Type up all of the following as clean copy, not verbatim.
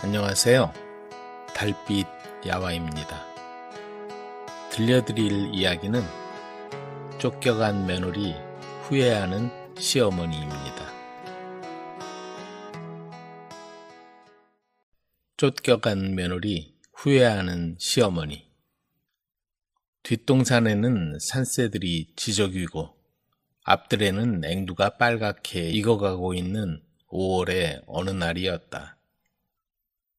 안녕하세요. 달빛 야화입니다. 들려드릴 이야기는 쫓겨간 며느리 후회하는 시어머니입니다. 쫓겨간 며느리 후회하는 시어머니. 뒷동산에는 산새들이 지저귀고 앞들에는 앵두가 빨갛게 익어가고 있는 5월의 어느 날이었다.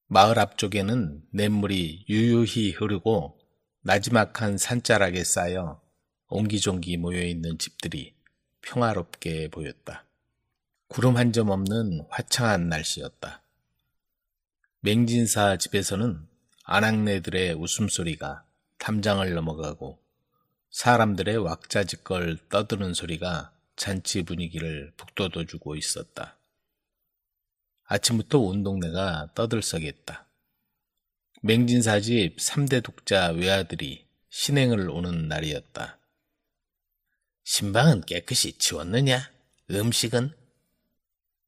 마을 앞쪽에는 냇물이 유유히 흐르고 나지막한 산자락에 쌓여 옹기종기 모여있는 집들이 평화롭게 보였다. 구름 한 점 없는 화창한 날씨였다. 맹진사 집에서는 아낙네들의 웃음소리가 담장을 넘어가고 사람들의 왁자지껄 떠드는 소리가 잔치 분위기를 북돋워주고 있었다. 아침부터 온 동네가 떠들썩했다. 맹진사집 3대 독자 외아들이 신행을 오는 날이었다. 신방은 깨끗이 치웠느냐? 음식은?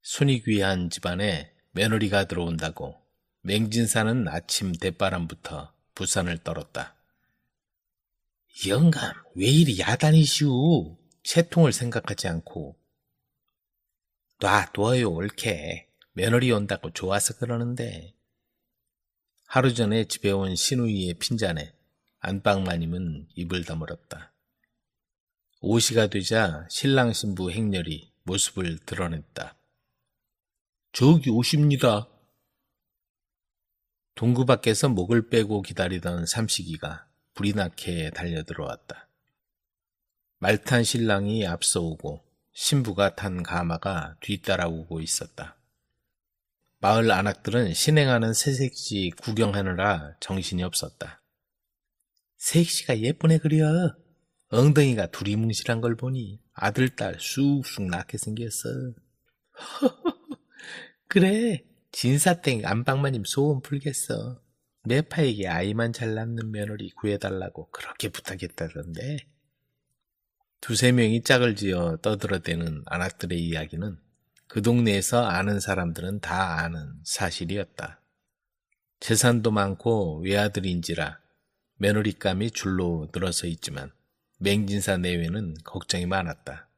손이 귀한 집안에 며느리가 들어온다고 맹진사는 아침 대바람부터 부산을 떨었다. 영감, 왜 이리 야단이시오? 채통을 생각하지 않고. 놔둬요, 옳게. 며느리 온다고 좋아서 그러는데. 하루 전에 집에 온 시누이의 핀잔에 안방마님은 입을 다물었다. 오시가 되자 신랑 신부 행렬이 모습을 드러냈다. 저기 오십니다. 동구 밖에서 목을 빼고 기다리던 삼식이가 불이 나게 달려들어왔다. 말탄 신랑이 앞서오고 신부가 탄 가마가 뒤따라오고 있었다. 마을 안악들은 신행하는 새색시 구경하느라 정신이 없었다. 색시가 예쁘네 그려. 엉덩이가 두리뭉실한 걸 보니 아들, 딸 쑥쑥 낳게 생겼어. 그래, 진사땡 안방마님 소원 풀겠어. 매파에게 아이만 잘 낳는 며느리 구해달라고 그렇게 부탁했다던데. 두세 명이 짝을 지어 떠들어대는 안악들의 이야기는 그 동네에서 아는 사람들은 다 아는 사실이었다. 재산도 많고 외아들인지라 며느리감이 줄로 늘어서 있지만 맹진사 내외는 걱정이 많았다.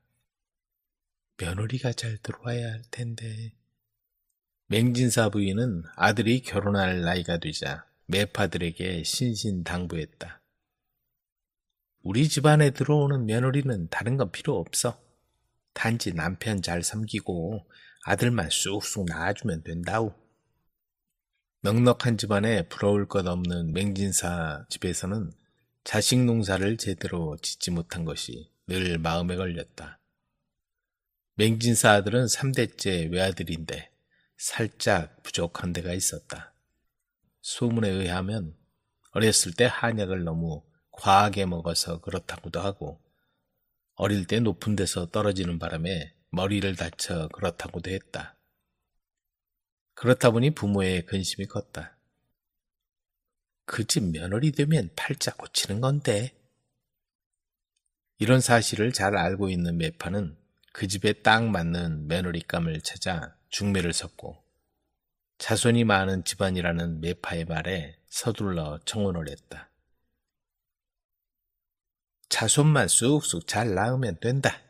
며느리가 잘 들어와야 할 텐데. 맹진사 부인은 아들이 결혼할 나이가 되자 매파들에게 신신당부했다. 우리 집안에 들어오는 며느리는 다른 건 필요 없어. 단지 남편 잘 섬기고 아들만 쑥쑥 낳아주면 된다우. 넉넉한 집안에 부러울 것 없는 맹진사 집에서는 자식 농사를 제대로 짓지 못한 것이 늘 마음에 걸렸다. 맹진사 아들은 3대째 외아들인데 살짝 부족한 데가 있었다. 소문에 의하면 어렸을 때 한약을 너무 과하게 먹어서 그렇다고도 하고 어릴 때 높은 데서 떨어지는 바람에 머리를 다쳐 그렇다고도 했다. 그렇다 보니 부모의 근심이 컸다. 그 집 며느리 되면 팔자 고치는 건데. 이런 사실을 잘 알고 있는 매파는 그 집에 딱 맞는 며느리감을 찾아 중매를 섰고 자손이 많은 집안이라는 매파의 말에 서둘러 청혼을 했다. 자손만 쑥쑥 잘 낳으면 된다.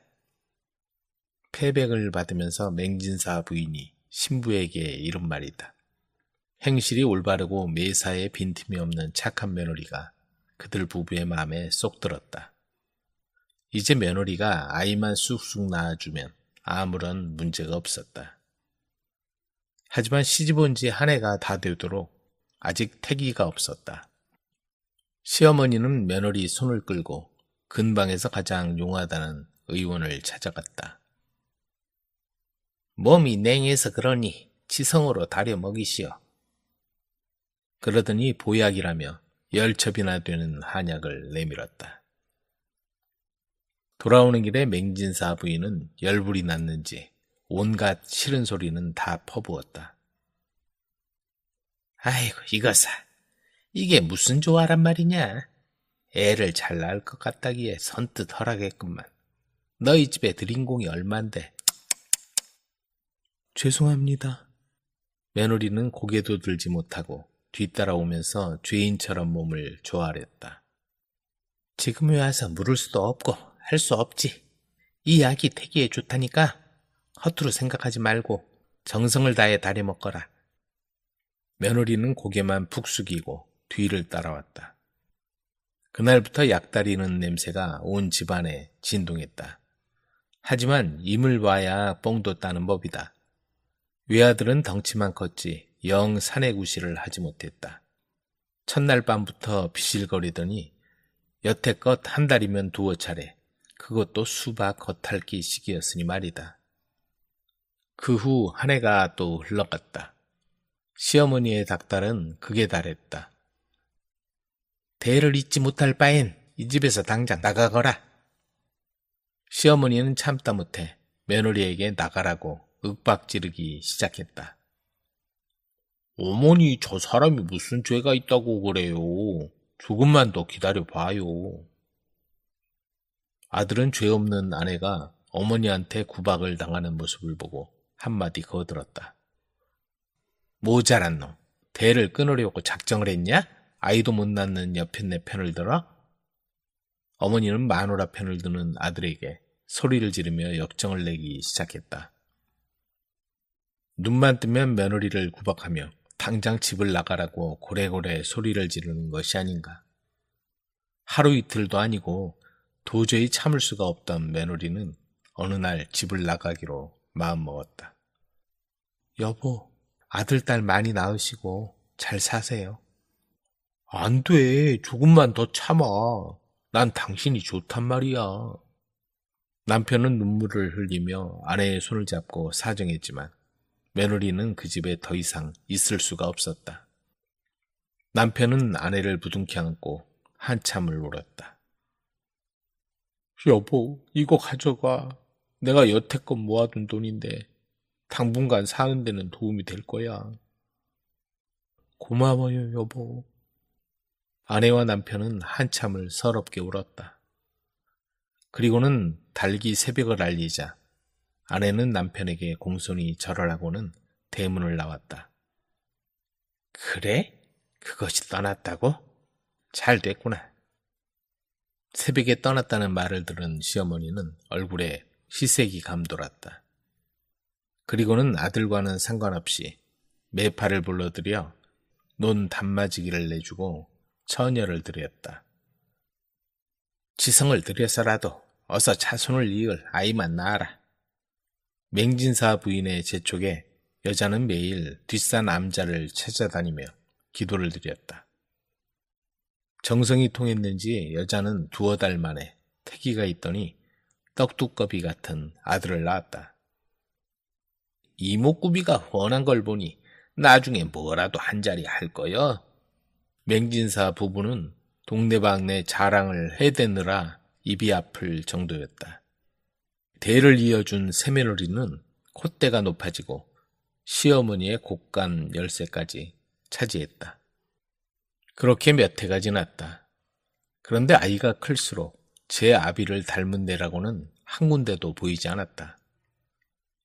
패백을 받으면서 맹진사 부인이 신부에게 이른 말이다. 행실이 올바르고 매사에 빈틈이 없는 착한 며느리가 그들 부부의 마음에 쏙 들었다. 이제 며느리가 아이만 쑥쑥 낳아주면 아무런 문제가 없었다. 하지만 시집 온 지 한 해가 다 되도록 아직 태기가 없었다. 시어머니는 며느리 손을 끌고 근방에서 가장 용하다는 의원을 찾아갔다. 몸이 냉해서 그러니 지성으로 다려 먹이시오. 그러더니 보약이라며 10첩이나 되는 한약을 내밀었다. 돌아오는 길에 맹진사 부인은 열불이 났는지 온갖 싫은 소리는 다 퍼부었다. 아이고 이거사, 이게 무슨 조화란 말이냐. 애를 잘 낳을 것 같다기에 선뜻 허락했구만. 너희 집에 들인 공이 얼만데. 죄송합니다. 며느리는 고개도 들지 못하고 뒤따라오면서 죄인처럼 몸을 조아렸다. 지금에 와서 물을 수도 없고 할 수 없지. 이 약이 태기에 좋다니까 허투루 생각하지 말고 정성을 다해 다려 먹거라. 며느리는 고개만 푹 숙이고 뒤를 따라왔다. 그날부터 약다리는 냄새가 온 집안에 진동했다. 하지만 임을 봐야 뽕도 따는 법이다. 외아들은 덩치만 컸지 영 사내구실을 하지 못했다. 첫날 밤부터 비실거리더니 여태껏 한 달이면 두어 차례, 그것도 수박 겉핥기 시기였으니 말이다. 그 후 한 해가 또 흘러갔다. 시어머니의 닭달은 극에 달했다. 대를 잊지 못할 바엔 이 집에서 당장 나가거라. 시어머니는 참다 못해 며느리에게 나가라고 윽박지르기 시작했다. 어머니, 저 사람이 무슨 죄가 있다고 그래요. 조금만 더 기다려봐요. 아들은 죄 없는 아내가 어머니한테 구박을 당하는 모습을 보고 한마디 거들었다. 모자란 놈, 대를 끊으려고 작정을 했냐? 아이도 못 낳는 여편네 편을 들어? 어머니는 마누라 편을 드는 아들에게 소리를 지르며 역정을 내기 시작했다. 눈만 뜨면 며느리를 구박하며 당장 집을 나가라고 고래고래 소리를 지르는 것이 아닌가. 하루 이틀도 아니고 도저히 참을 수가 없던 며느리는 어느 날 집을 나가기로 마음먹었다. 여보, 아들, 딸 많이 낳으시고 잘 사세요. 안 돼, 조금만 더 참아. 난 당신이 좋단 말이야. 남편은 눈물을 흘리며 아내의 손을 잡고 사정했지만 며느리는 그 집에 더 이상 있을 수가 없었다. 남편은 아내를 부둥켜 안고 한참을 울었다. 여보, 이거 가져가. 내가 여태껏 모아둔 돈인데 당분간 사는 데는 도움이 될 거야. 고마워요, 여보. 아내와 남편은 한참을 서럽게 울었다. 그리고는 달기 새벽을 알리자 아내는 남편에게 공손히 절을 하고는 대문을 나왔다. 그래? 그것이 떠났다고? 잘 됐구나. 새벽에 떠났다는 말을 들은 시어머니는 얼굴에 희색이 감돌았다. 그리고는 아들과는 상관없이 매파를 불러들여 논 단마지기를 내주고 처녀를 들였다. 지성을 들여서라도 어서 자손을 이을 아이만 낳아라. 맹진사 부인의 재촉에 여자는 매일 뒷산 암자를 찾아다니며 기도를 드렸다. 정성이 통했는지 여자는 두어 달 만에 태기가 있더니 떡두꺼비 같은 아들을 낳았다. 이목구비가 훤한 걸 보니 나중에 뭐라도 한 자리 할 거여. 맹진사 부부는 동네방네 자랑을 해대느라 입이 아플 정도였다. 대를 이어준 새며느리는 콧대가 높아지고 시어머니의 곡간 열쇠까지 차지했다. 그렇게 몇 해가 지났다. 그런데 아이가 클수록 제 아비를 닮은 데라고는 한 군데도 보이지 않았다.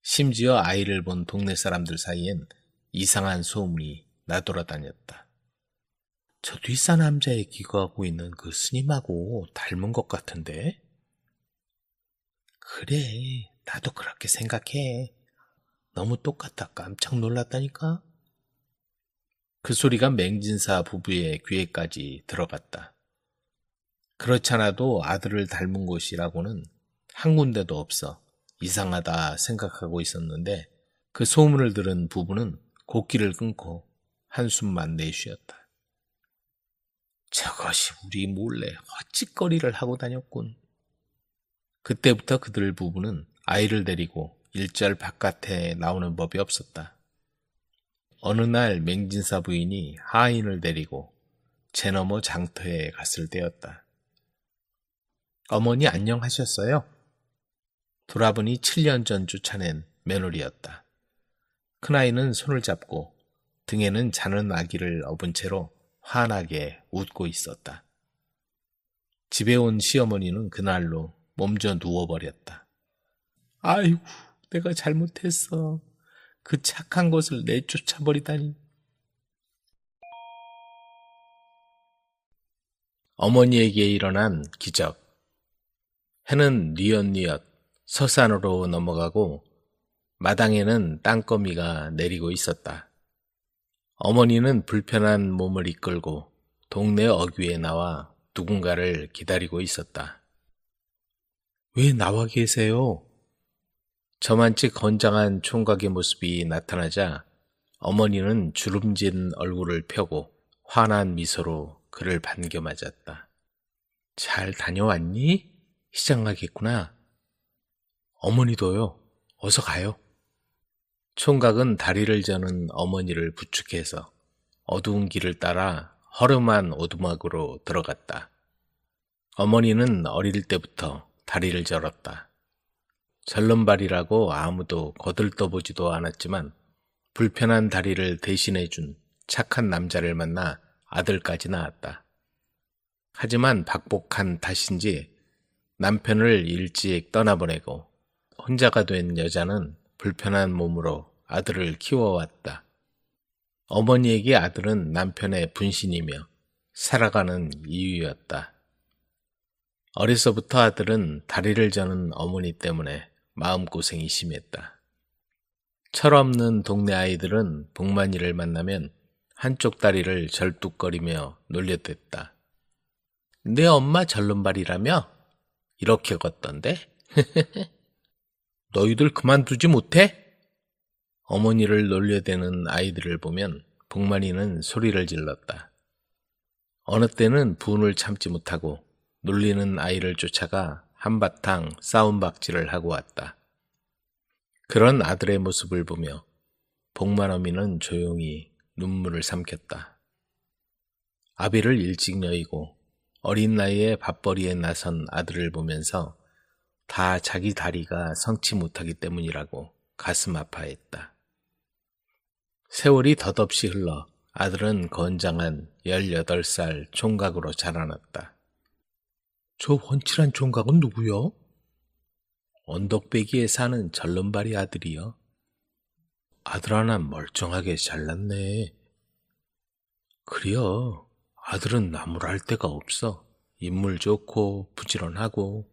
심지어 아이를 본 동네 사람들 사이엔 이상한 소문이 나돌아다녔다. 저 뒷산 남자에 기거하고 있는 그 스님하고 닮은 것 같은데? 그래, 나도 그렇게 생각해. 너무 똑같아 깜짝 놀랐다니까? 그 소리가 맹진사 부부의 귀에까지 들어갔다. 그렇잖아도 아들을 닮은 곳이라고는 한 군데도 없어 이상하다 생각하고 있었는데 그 소문을 들은 부부는 곡기를 끊고 한숨만 내쉬었다. 저것이 우리 몰래 헛짓거리를 하고 다녔군. 그때부터 그들 부부는 아이를 데리고 일절 바깥에 나오는 법이 없었다. 어느 날 맹진사 부인이 하인을 데리고 제너머 장터에 갔을 때였다. 어머니 안녕하셨어요? 돌아보니 7년 전 쫓아낸 며느리였다. 큰아이는 손을 잡고 등에는 자는 아기를 업은 채로 환하게 웃고 있었다. 집에 온 시어머니는 그날로 몸져 누워버렸다. 아이고, 내가 잘못했어. 그 착한 것을 내쫓아버리다니. 어머니에게 일어난 기적. 해는 뉘엿뉘엿 서산으로 넘어가고 마당에는 땅거미가 내리고 있었다. 어머니는 불편한 몸을 이끌고 동네 어귀에 나와 누군가를 기다리고 있었다. 왜 나와 계세요? 저만치 건장한 총각의 모습이 나타나자 어머니는 주름진 얼굴을 펴고 환한 미소로 그를 반겨맞았다. 잘 다녀왔니? 시장 가겠구나. 어머니도요. 어서 가요. 총각은 다리를 저는 어머니를 부축해서 어두운 길을 따라 허름한 오두막으로 들어갔다. 어머니는 어릴 때부터 다리를 절었다. 절름발이라고 아무도 거들떠보지도 않았지만 불편한 다리를 대신해준 착한 남자를 만나 아들까지 낳았다. 하지만 박복한 탓인지 남편을 일찍 떠나보내고 혼자가 된 여자는 불편한 몸으로 아들을 키워왔다. 어머니에게 아들은 남편의 분신이며 살아가는 이유였다. 어려서부터 아들은 다리를 저는 어머니 때문에 마음고생이 심했다. 철없는 동네 아이들은 복만이를 만나면 한쪽 다리를 절뚝거리며 놀려댔다. 내 엄마 절름발이라며? 이렇게 걷던데? 너희들 그만두지 못해? 어머니를 놀려대는 아이들을 보면 복만이는 소리를 질렀다. 어느 때는 분을 참지 못하고 놀리는 아이를 쫓아가 한바탕 싸움박질을 하고 왔다. 그런 아들의 모습을 보며 복만어미는 조용히 눈물을 삼켰다. 아비를 일찍 여의고 어린 나이에 밥벌이에 나선 아들을 보면서 다 자기 다리가 성치 못하기 때문이라고 가슴 아파했다. 세월이 덧없이 흘러 아들은 건장한 18살 총각으로 자라났다. 저 훤칠한 총각은 누구요? 언덕배기에 사는 절름발이 아들이요. 아들 하나 멀쩡하게 잘났네. 그래요. 아들은 나무랄 데가 없어. 인물 좋고 부지런하고.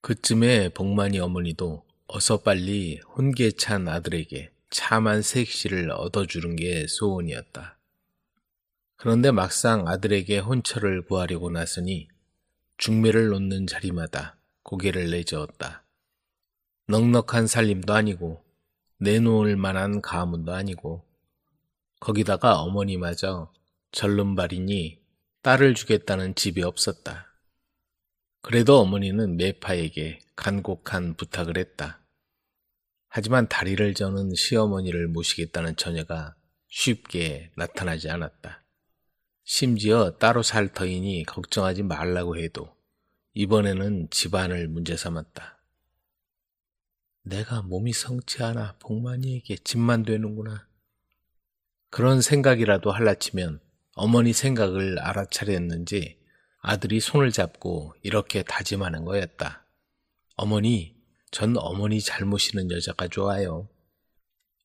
그쯤에 복만이 어머니도 어서 빨리 혼계찬 아들에게 참한 색시를 얻어주는 게 소원이었다. 그런데 막상 아들에게 혼처를 구하려고 나서니 중매를 놓는 자리마다 고개를 내저었다. 넉넉한 살림도 아니고 내놓을 만한 가문도 아니고 거기다가 어머니마저 절름발이니 딸을 주겠다는 집이 없었다. 그래도 어머니는 매파에게 간곡한 부탁을 했다. 하지만 다리를 저는 시어머니를 모시겠다는 처녀가 쉽게 나타나지 않았다. 심지어 따로 살 터이니 걱정하지 말라고 해도 이번에는 집안을 문제 삼았다. 내가 몸이 성치 않아 복만이에게 집만 되는구나. 그런 생각이라도 할라치면 어머니 생각을 알아차렸는지 아들이 손을 잡고 이렇게 다짐하는 거였다. 어머니, 전 어머니 잘 모시는 여자가 좋아요.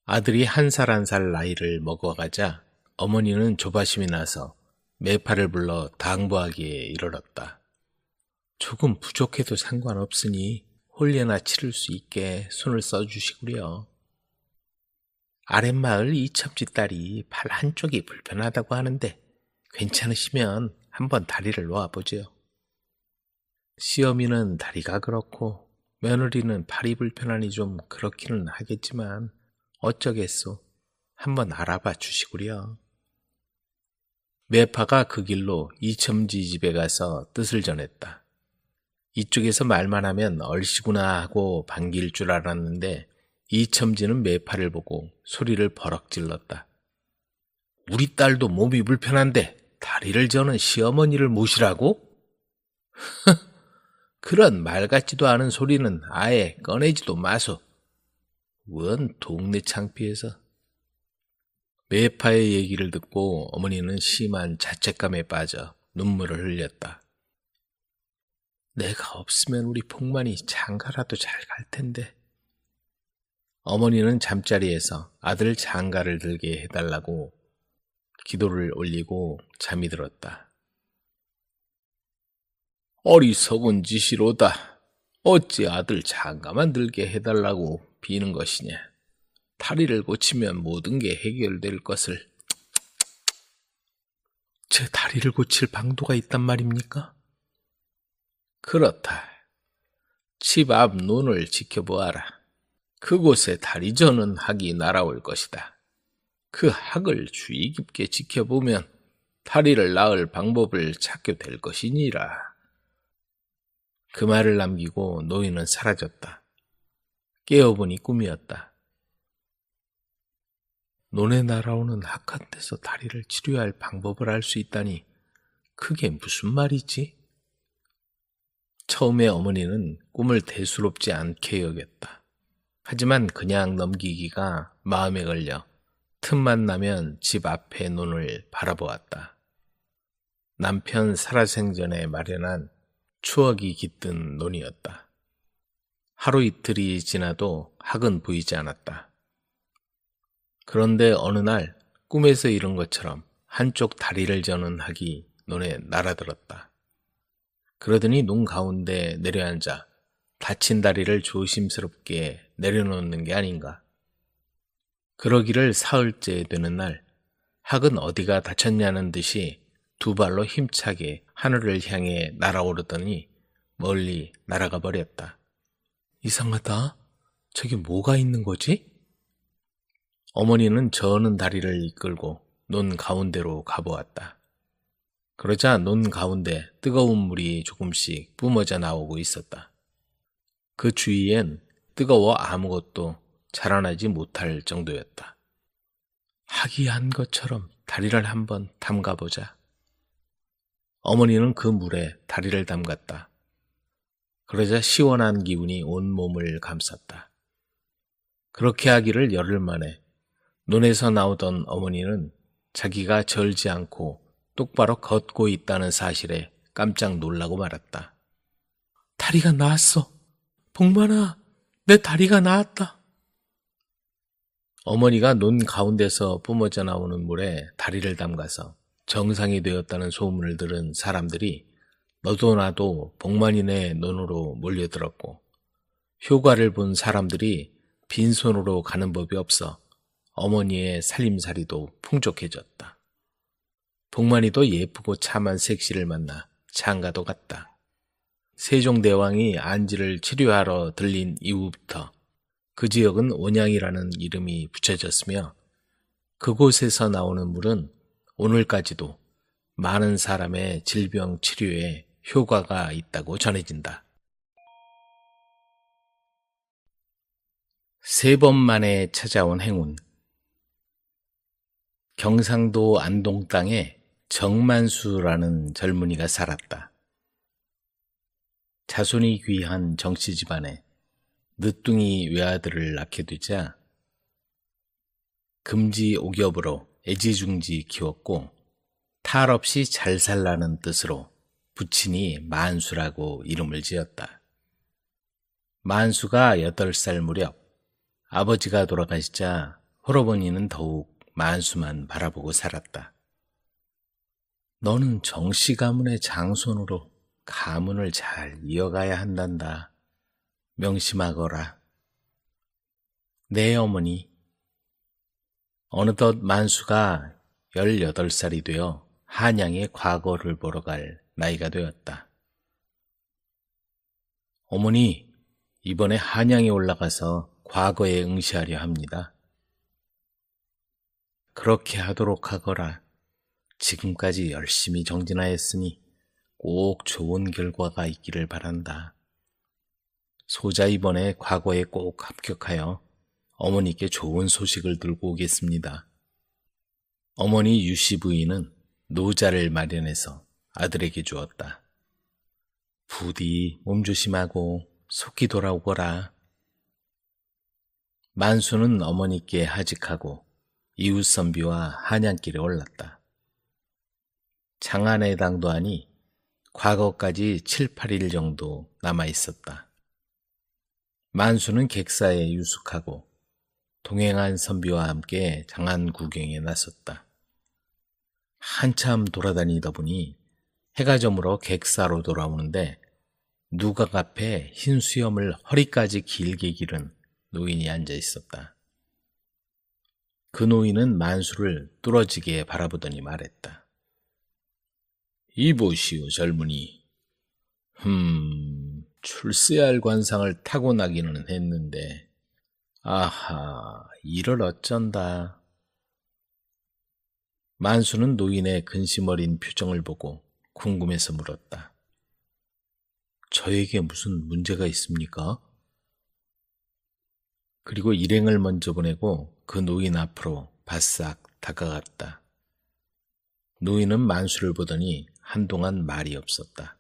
아들이 한 살 한 살 나이를 먹어가자 어머니는 조바심이 나서 매파를 불러 당부하기에 이르렀다. 조금 부족해도 상관없으니 혼례나 치를 수 있게 손을 써주시구려. 아랫마을 이첩지 딸이 발 한쪽이 불편하다고 하는데 괜찮으시면 한번 다리를 놓아보죠. 시어미는 다리가 그렇고 며느리는 팔이 불편하니 좀 그렇기는 하겠지만 어쩌겠소. 한번 알아봐 주시구려. 매파가 그 길로 이첨지 집에 가서 뜻을 전했다. 이쪽에서 말만 하면 얼씨구나 하고 반길 줄 알았는데 이첨지는 매파를 보고 소리를 버럭 질렀다. 우리 딸도 몸이 불편한데 다리를 저는 시어머니를 모시라고? 그런 말 같지도 않은 소리는 아예 꺼내지도 마소. 원 동네 창피해서. 매파의 얘기를 듣고 어머니는 심한 자책감에 빠져 눈물을 흘렸다. 내가 없으면 우리 복만이 장가라도 잘 갈 텐데. 어머니는 잠자리에서 아들 장가를 들게 해달라고 기도를 올리고 잠이 들었다. 어리석은 짓이로다. 어찌 아들 장가만 들게 해달라고 비는 것이냐. 다리를 고치면 모든 게 해결될 것을. 제 다리를 고칠 방도가 있단 말입니까? 그렇다. 집 앞 논을 지켜보아라. 그곳에 다리 저는 학이 날아올 것이다. 그 학을 주의 깊게 지켜보면 다리를 낳을 방법을 찾게 될 것이니라. 그 말을 남기고 노인은 사라졌다. 깨어보니 꿈이었다. 논에 날아오는 학한테서 다리를 치료할 방법을 알 수 있다니 그게 무슨 말이지? 처음에 어머니는 꿈을 대수롭지 않게 여겼다. 하지만 그냥 넘기기가 마음에 걸려 틈만 나면 집 앞의 논을 바라보았다. 남편 살아생전에 마련한 추억이 깃든 논이었다. 하루 이틀이 지나도 학은 보이지 않았다. 그런데 어느 날 꿈에서 이룬 것처럼 한쪽 다리를 저는 학이 논에 날아들었다. 그러더니 논 가운데 내려앉아 다친 다리를 조심스럽게 내려놓는 게 아닌가. 그러기를 사흘째 되는 날 학은 어디가 다쳤냐는 듯이 두 발로 힘차게 하늘을 향해 날아오르더니 멀리 날아가 버렸다. 이상하다. 저기 뭐가 있는 거지? 어머니는 저는 다리를 이끌고 논 가운데로 가보았다. 그러자 논 가운데 뜨거운 물이 조금씩 뿜어져 나오고 있었다. 그 주위엔 뜨거워 아무것도 자라나지 못할 정도였다. 학이 한 것처럼 다리를 한번 담가보자. 어머니는 그 물에 다리를 담갔다. 그러자 시원한 기운이 온 몸을 감쌌다. 그렇게 하기를 열흘 만에 논에서 나오던 어머니는 자기가 절지 않고 똑바로 걷고 있다는 사실에 깜짝 놀라고 말았다. 다리가 나았어. 복만아, 내 다리가 나았다. 어머니가 논 가운데서 뿜어져 나오는 물에 다리를 담가서 정상이 되었다는 소문을 들은 사람들이 너도 나도 복만이네 논으로 몰려들었고 효과를 본 사람들이 빈손으로 가는 법이 없어 어머니의 살림살이도 풍족해졌다. 복만이도 예쁘고 참한 색시를 만나 장가도 갔다. 세종대왕이 안지를 치료하러 들린 이후부터 그 지역은 온양이라는 이름이 붙여졌으며 그곳에서 나오는 물은 오늘까지도 많은 사람의 질병 치료에 효과가 있다고 전해진다. 3번 만에 찾아온 행운. 경상도 안동 땅에 정만수라는 젊은이가 살았다. 자손이 귀한 정씨 집안에 늦둥이 외아들을 낳게 되자 금지옥엽으로 애지중지 키웠고 탈 없이 잘 살라는 뜻으로 부친이 만수라고 이름을 지었다. 만수가 8살 무렵 아버지가 돌아가시자 홀어머니는 더욱 만수만 바라보고 살았다. 너는 정씨 가문의 장손으로 가문을 잘 이어가야 한단다. 명심하거라. 네, 어머니. 어느덧 만수가 18살이 되어 한양의 과거를 보러 갈 나이가 되었다. 어머니, 이번에 한양에 올라가서 과거에 응시하려 합니다. 그렇게 하도록 하거라. 지금까지 열심히 정진하였으니 꼭 좋은 결과가 있기를 바란다. 소자 이번에 과거에 꼭 합격하여 어머니께 좋은 소식을 들고 오겠습니다. 어머니 유씨 부인은 노자를 마련해서 아들에게 주었다. 부디 몸조심하고 속히 돌아오거라. 만수는 어머니께 하직하고 이웃선비와 한양길에 올랐다. 장안의 당도하니 과거까지 7, 8일 정도 남아있었다. 만수는 객사에 유숙하고 동행한 선비와 함께 장안 구경에 나섰다. 한참 돌아다니다 보니 해가 저물어 객사로 돌아오는데 누각 앞에 흰 수염을 허리까지 길게 기른 노인이 앉아 있었다. 그 노인은 만수를 뚫어지게 바라보더니 말했다. 이보시오, 젊은이. 출세할 관상을 타고나기는 했는데, 아하, 이를 어쩐다. 만수는 노인의 근심 어린 표정을 보고 궁금해서 물었다. 저에게 무슨 문제가 있습니까? 그리고 일행을 먼저 보내고 그 노인 앞으로 바싹 다가갔다. 노인은 만수를 보더니 한동안 말이 없었다.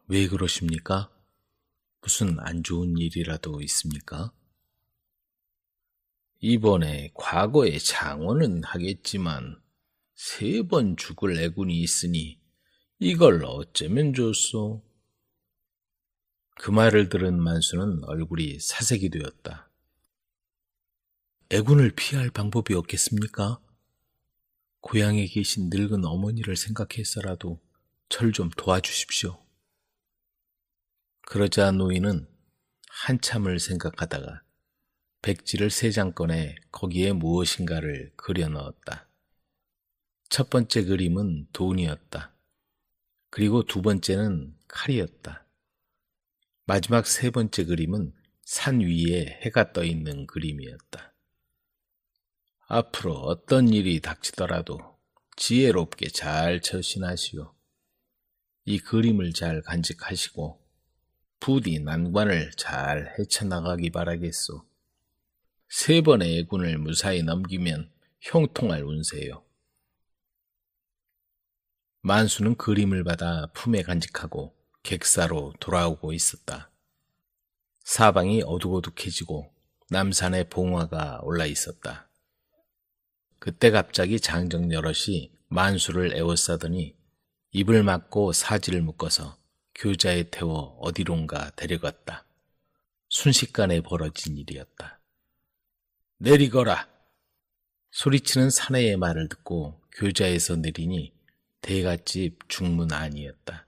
왜 그러십니까? 무슨 안 좋은 일이라도 있습니까? 이번에 과거의 장원은 하겠지만 3번 죽을 애군이 있으니 이걸 어쩌면 좋소? 그 말을 들은 만수는 얼굴이 사색이 되었다. 애군을 피할 방법이 없겠습니까? 고향에 계신 늙은 어머니를 생각해서라도 절 좀 도와주십시오. 그러자 노인은 한참을 생각하다가 백지를 3장 꺼내 거기에 무엇인가를 그려 넣었다. 첫 번째 그림은 돈이었다. 그리고 2번째는 칼이었다. 마지막 3번째 그림은 산 위에 해가 떠 있는 그림이었다. 앞으로 어떤 일이 닥치더라도 지혜롭게 잘 처신하시오. 이 그림을 잘 간직하시고 부디 난관을 잘 헤쳐나가기 바라겠소. 3번의 애군을 무사히 넘기면 형통할 운세요. 만수는 그림을 받아 품에 간직하고 객사로 돌아오고 있었다. 사방이 어둑어둑해지고 남산에 봉화가 올라 있었다. 그때 갑자기 장정 여럿이 만수를 에워싸더니 입을 막고 사지를 묶어서 교자에 태워 어디론가 데려갔다. 순식간에 벌어진 일이었다. 내리거라! 소리치는 사내의 말을 듣고 교자에서 내리니 대갓집 중문 안이었다.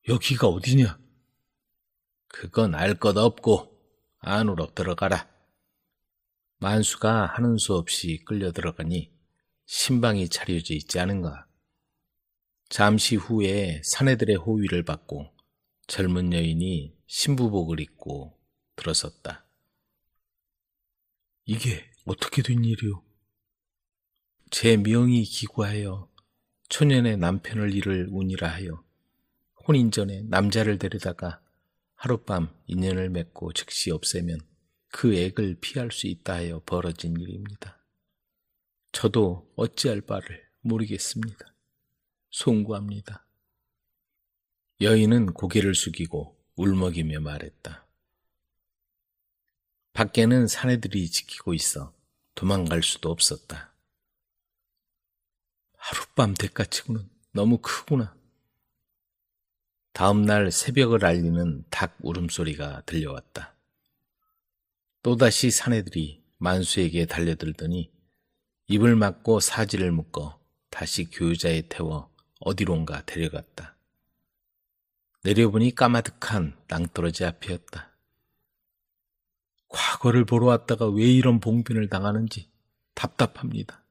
여기가 어디냐? 그건 알 것 없고 안으로 들어가라. 만수가 하는 수 없이 끌려 들어가니 신방이 차려져 있지 않은가. 잠시 후에 사내들의 호위를 받고 젊은 여인이 신부복을 입고 들어섰다. 이게 어떻게 된 일이오? 제 명이 기구하여 초년에 남편을 잃을 운이라 하여 혼인 전에 남자를 데려다가 하룻밤 인연을 맺고 즉시 없애면 그 액을 피할 수 있다 하여 벌어진 일입니다. 저도 어찌할 바를 모르겠습니다. 송구합니다. 여인은 고개를 숙이고 울먹이며 말했다. 밖에는 사내들이 지키고 있어 도망갈 수도 없었다. 하룻밤 대가치고는 너무 크구나. 다음 날 새벽을 알리는 닭 울음소리가 들려왔다. 또다시 사내들이 만수에게 달려들더니 입을 막고 사지를 묶어 다시 교자에 태워 어디론가 데려갔다. 내려보니 까마득한 낭떠러지 앞이었다. 과거를 보러 왔다가 왜 이런 봉변을 당하는지 답답합니다.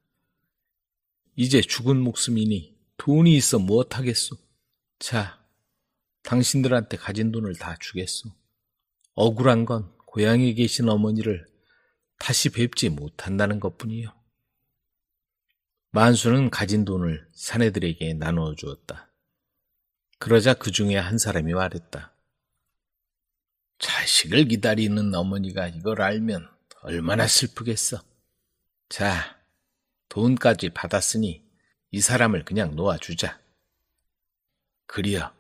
이제 죽은 목숨이니 돈이 있어 무엇하겠소. 자, 당신들한테 가진 돈을 다 주겠소. 억울한 건 고향에 계신 어머니를 다시 뵙지 못한다는 것뿐이요. 만수는 가진 돈을 사내들에게 나누어 주었다. 그러자 그 중에 한 사람이 말했다. 자식을 기다리는 어머니가 이걸 알면 얼마나 슬프겠어. 자, 돈까지 받았으니 이 사람을 그냥 놓아주자. 그리여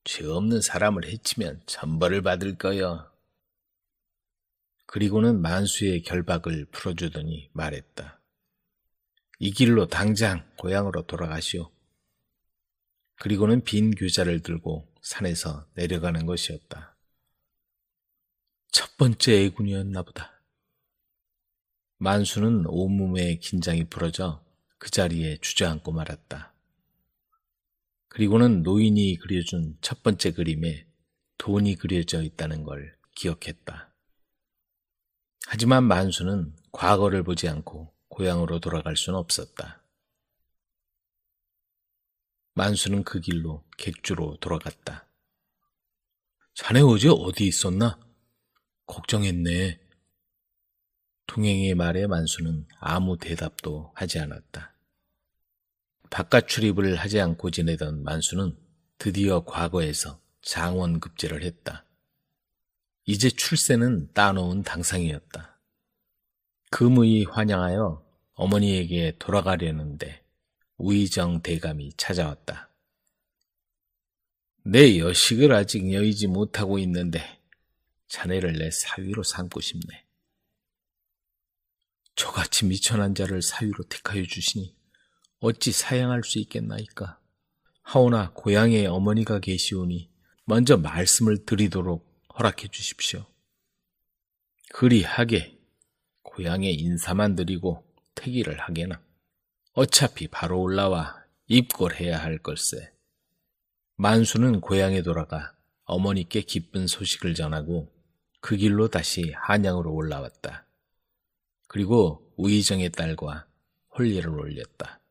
죄 없는 사람을 해치면 천벌을 받을 거여. 그리고는 만수의 결박을 풀어주더니 말했다. 이 길로 당장 고향으로 돌아가시오. 그리고는 빈 교자를 들고 산에서 내려가는 것이었다. 첫 번째 애군이었나 보다. 만수는 온몸에 긴장이 풀어져 그 자리에 주저앉고 말았다. 그리고는 노인이 그려준 첫 번째 그림에 돈이 그려져 있다는 걸 기억했다. 하지만 만수는 과거를 보지 않고 고향으로 돌아갈 수는 없었다. 만수는 그 길로 객주로 돌아갔다. 자네 어제 어디 있었나? 걱정했네. 동행의 말에 만수는 아무 대답도 하지 않았다. 바깥 출입을 하지 않고 지내던 만수는 드디어 과거에서 장원급제를 했다. 이제 출세는 따놓은 당상이었다. 금의 환영하여 어머니에게 돌아가려는데 우의정 대감이 찾아왔다. 내 여식을 아직 여의지 못하고 있는데 자네를 내 사위로 삼고 싶네. 저같이 미천한 자를 사위로 택하여 주시니 어찌 사양할 수 있겠나이까. 하오나 고향에 어머니가 계시오니 먼저 말씀을 드리도록 허락해 주십시오. 그리하게 고향에 인사만 드리고 퇴기를 하게나. 어차피 바로 올라와 입골해야 할 걸세. 만수는 고향에 돌아가 어머니께 기쁜 소식을 전하고 그 길로 다시 한양으로 올라왔다. 그리고 우의정의 딸과 혼례를 올렸다.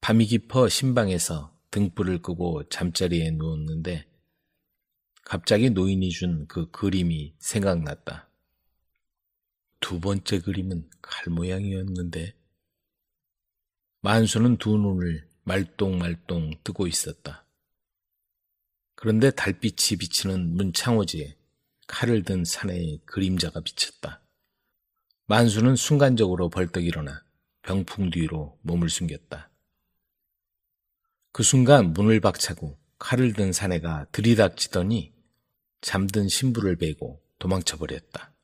밤이 깊어 신방에서 등불을 끄고 잠자리에 누웠는데 갑자기 노인이 준 그 그림이 생각났다. 두 번째 그림은 칼 모양이었는데. 만수는 두 눈을 말똥말똥 뜨고 있었다. 그런데 달빛이 비치는 문창호지에 칼을 든 사내의 그림자가 비쳤다. 만수는 순간적으로 벌떡 일어나 병풍 뒤로 몸을 숨겼다. 그 순간 문을 박차고 칼을 든 사내가 들이닥치더니 잠든 신부를 베고 도망쳐버렸다.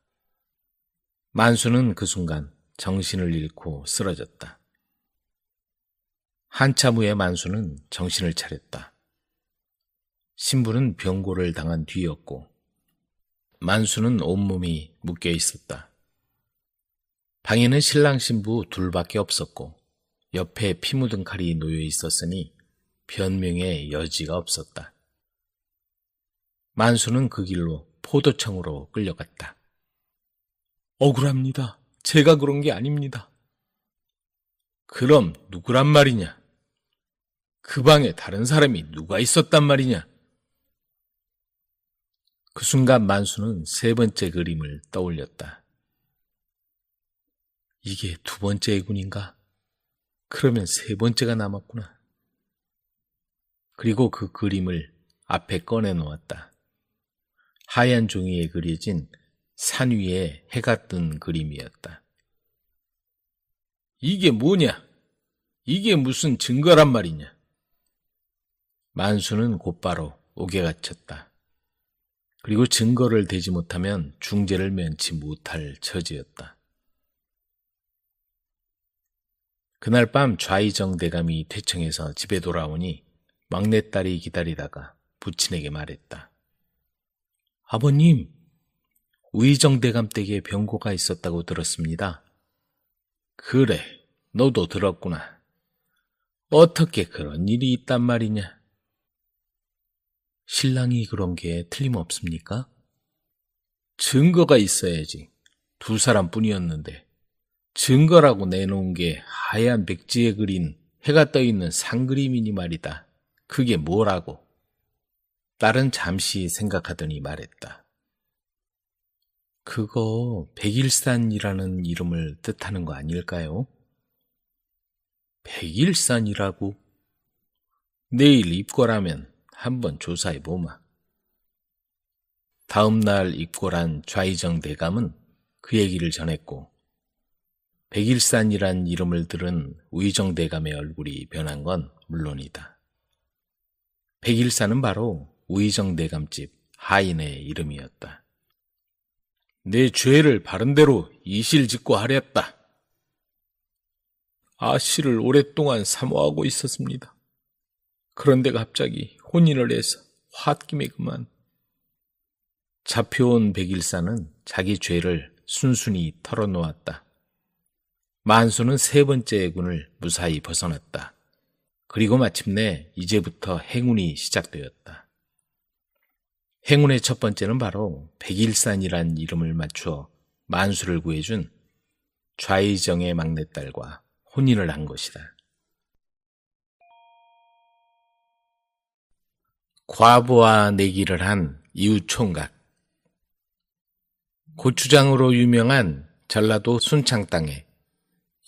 만수는 그 순간 정신을 잃고 쓰러졌다. 한참 후에 만수는 정신을 차렸다. 신부는 병고를 당한 뒤였고 만수는 온몸이 묶여 있었다. 방에는 신랑 신부 둘밖에 없었고 옆에 피 묻은 칼이 놓여 있었으니 변명의 여지가 없었다. 만수는 그 길로 포도청으로 끌려갔다. 억울합니다. 제가 그런 게 아닙니다. 그럼 누구란 말이냐? 그 방에 다른 사람이 누가 있었단 말이냐? 그 순간 만수는 세 번째 그림을 떠올렸다. 이게 두 번째 애군인가? 그러면 세 번째가 남았구나. 그리고 그 그림을 앞에 꺼내놓았다. 하얀 종이에 그려진 산 위에 해가 뜬 그림이었다. 이게 뭐냐? 이게 무슨 증거란 말이냐? 만수는 곧바로 옥에 갇혔다. 그리고 증거를 대지 못하면 중죄를 면치 못할 처지였다. 그날 밤 좌의정 대감이 퇴청해서 집에 돌아오니 막내딸이 기다리다가 부친에게 말했다. 아버님, 우의정 대감 댁에 병고가 있었다고 들었습니다. 그래, 너도 들었구나. 어떻게 그런 일이 있단 말이냐? 신랑이 그런 게 틀림없습니까? 증거가 있어야지. 두 사람뿐이었는데 증거라고 내놓은 게 하얀 백지에 그린 해가 떠있는 상그림이니 말이다. 그게 뭐라고? 딸은 잠시 생각하더니 말했다. 그거 백일산이라는 이름을 뜻하는 거 아닐까요? 백일산이라고? 내일 입고라면 한번 조사해보마. 다음 날 입고란 좌의정 대감은 그 얘기를 전했고 백일산이란 이름을 들은 우의정 대감의 얼굴이 변한 건 물론이다. 백일산은 바로 우의정 대감집 하인의 이름이었다. 내 죄를 바른대로 이실직고 하렸다. 아씨를 오랫동안 사모하고 있었습니다. 그런데 갑자기 혼인을 해서 홧김에 그만. 잡혀온 백일산은 자기 죄를 순순히 털어놓았다. 만수는 세 번째 군을 무사히 벗어났다. 그리고 마침내 이제부터 행운이 시작되었다. 행운의 첫 번째는 바로 백일산이란 이름을 맞추어 만수를 구해준 좌의정의 막내딸과 혼인을 한 것이다. 과부와 내기를 한 이웃 총각. 고추장으로 유명한 전라도 순창 땅에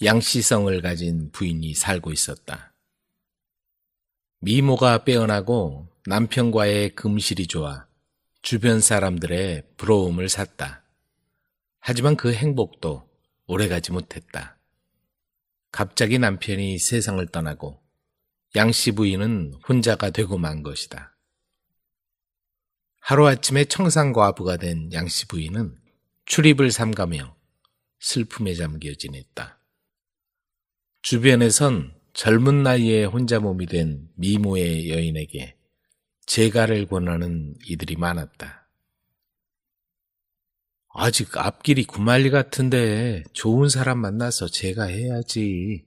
양씨성을 가진 부인이 살고 있었다. 미모가 빼어나고 남편과의 금실이 좋아 주변 사람들의 부러움을 샀다. 하지만 그 행복도 오래가지 못했다. 갑자기 남편이 세상을 떠나고 양씨 부인은 혼자가 되고 만 것이다. 하루아침에 청산과부가 된 양씨 부인은 출입을 삼가며 슬픔에 잠겨 지냈다. 주변에선 젊은 나이에 혼자 몸이 된 미모의 여인에게 재가를 권하는 이들이 많았다. 아직 앞길이 구말리 같은데 좋은 사람 만나서 재가해야지.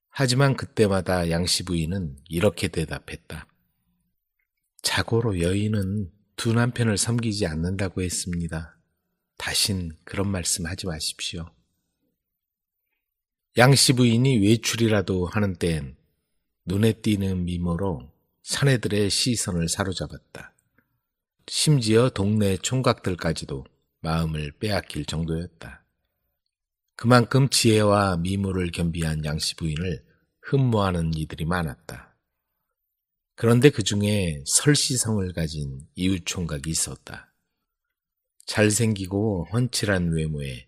하지만 그때마다 양씨 부인은 이렇게 대답했다. 자고로 여인은 두 남편을 섬기지 않는다고 했습니다. 다신 그런 말씀 하지 마십시오. 양씨 부인이 외출이라도 하는 때엔 눈에 띄는 미모로 사내들의 시선을 사로잡았다. 심지어 동네 총각들까지도 마음을 빼앗길 정도였다. 그만큼 지혜와 미모를 겸비한 양씨 부인을 흠모하는 이들이 많았다. 그런데 그 중에 설시성을 가진 이웃 총각이 있었다. 잘생기고 훤칠한 외모에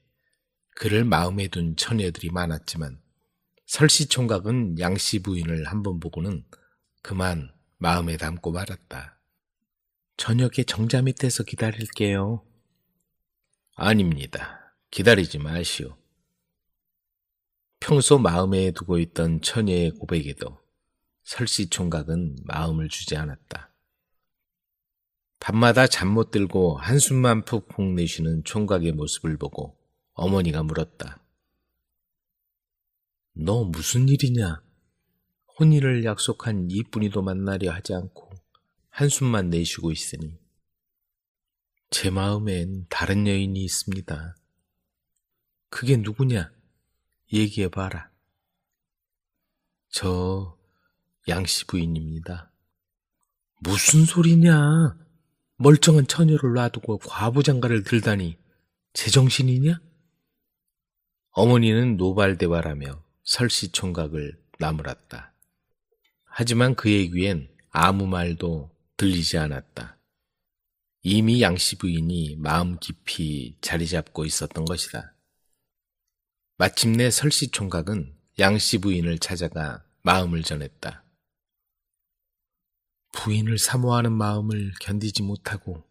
그를 마음에 둔 처녀들이 많았지만 설씨 총각은 양씨 부인을 한번 보고는 그만 마음에 담고 말았다. 저녁에 정자 밑에서 기다릴게요. 아닙니다. 기다리지 마시오. 평소 마음에 두고 있던 처녀의 고백에도 설씨 총각은 마음을 주지 않았다. 밤마다 잠 못 들고 한숨만 푹푹 내쉬는 총각의 모습을 보고 어머니가 물었다. 너 무슨 일이냐? 혼인을 약속한 이쁜이도 만나려 하지 않고 한숨만 내쉬고 있으니. 제 마음엔 다른 여인이 있습니다. 그게 누구냐? 얘기해봐라. 저 양씨 부인입니다. 무슨 소리냐? 멀쩡한 처녀를 놔두고 과부장가를 들다니 제정신이냐? 어머니는 노발대발하며 설씨 총각을 나무랐다. 하지만 그의 귀엔 아무 말도 들리지 않았다. 이미 양씨 부인이 마음 깊이 자리 잡고 있었던 것이다. 마침내 설씨 총각은 양씨 부인을 찾아가 마음을 전했다. 부인을 사모하는 마음을 견디지 못하고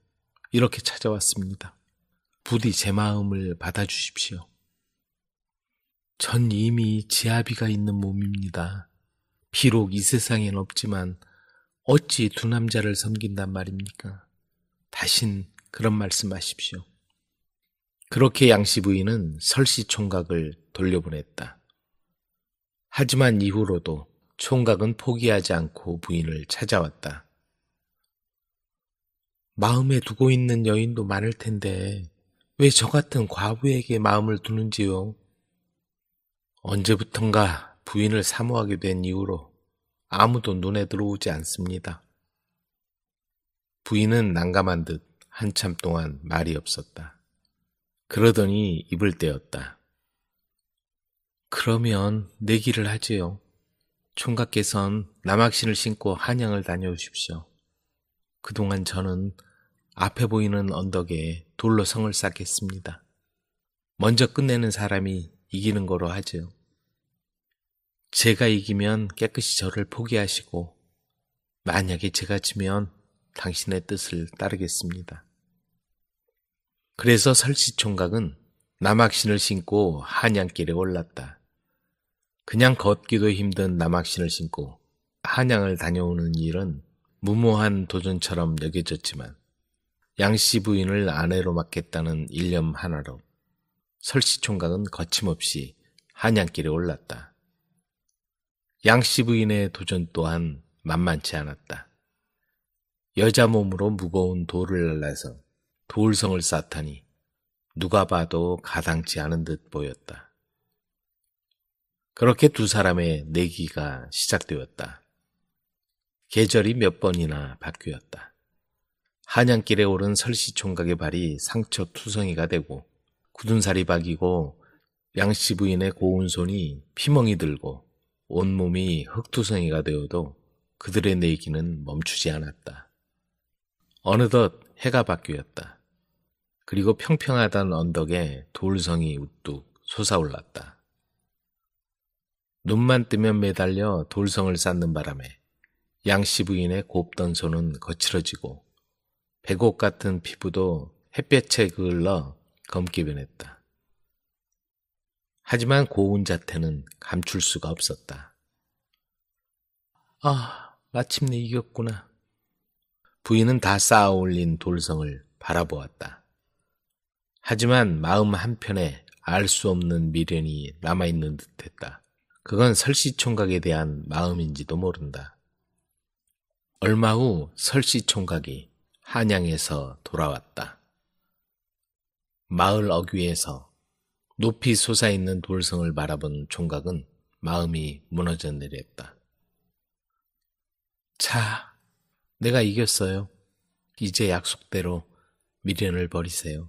이렇게 찾아왔습니다. 부디 제 마음을 받아주십시오. 전 이미 지아비가 있는 몸입니다. 비록 이 세상엔 없지만 어찌 두 남자를 섬긴단 말입니까? 다신 그런 말씀하십시오. 그렇게 양씨 부인은 설씨 총각을 돌려보냈다. 하지만 이후로도 총각은 포기하지 않고 부인을 찾아왔다. 마음에 두고 있는 여인도 많을 텐데 왜 저 같은 과부에게 마음을 두는지요? 언제부턴가 부인을 사모하게 된 이후로 아무도 눈에 들어오지 않습니다. 부인은 난감한 듯 한참 동안 말이 없었다. 그러더니 입을 떼었다. 그러면 내기를 하지요. 총각께선 남학신을 신고 한양을 다녀오십시오. 그동안 저는 앞에 보이는 언덕에 돌로 성을 쌓겠습니다. 먼저 끝내는 사람이 이기는 거로 하죠. 제가 이기면 깨끗이 저를 포기하시고 만약에 제가 지면 당신의 뜻을 따르겠습니다. 그래서 설씨 총각은 남학신을 신고 한양길에 올랐다. 그냥 걷기도 힘든 남학신을 신고 한양을 다녀오는 일은 무모한 도전처럼 여겨졌지만 양씨 부인을 아내로 맡겠다는 일념 하나로 설씨 총각은 거침없이 한양길에 올랐다. 양씨 부인의 도전 또한 만만치 않았다. 여자 몸으로 무거운 돌을 날라서 돌성을 쌓다니 누가 봐도 가당치 않은 듯 보였다. 그렇게 두 사람의 내기가 시작되었다. 계절이 몇 번이나 바뀌었다. 한양길에 오른 설씨 총각의 발이 상처투성이가 되고 굳은 살이 박이고 양씨 부인의 고운 손이 피멍이 들고 온몸이 흙투성이가 되어도 그들의 내기는 멈추지 않았다. 어느덧 해가 바뀌었다. 그리고 평평하던 언덕에 돌성이 우뚝 솟아올랐다. 눈만 뜨면 매달려 돌성을 쌓는 바람에 양씨 부인의 곱던 손은 거칠어지고 백옥 같은 피부도 햇볕에 그을러 검게 변했다. 하지만 고운 자태는 감출 수가 없었다. 아, 마침내 이겼구나. 부인은 다 쌓아 올린 돌성을 바라보았다. 하지만 마음 한편에 알 수 없는 미련이 남아있는 듯했다. 그건 설씨 총각에 대한 마음인지도 모른다. 얼마 후 설씨 총각이 한양에서 돌아왔다. 마을 어귀에서 높이 솟아있는 돌성을 바라본 총각은 마음이 무너져 내렸다. 자, 내가 이겼어요. 이제 약속대로 미련을 버리세요.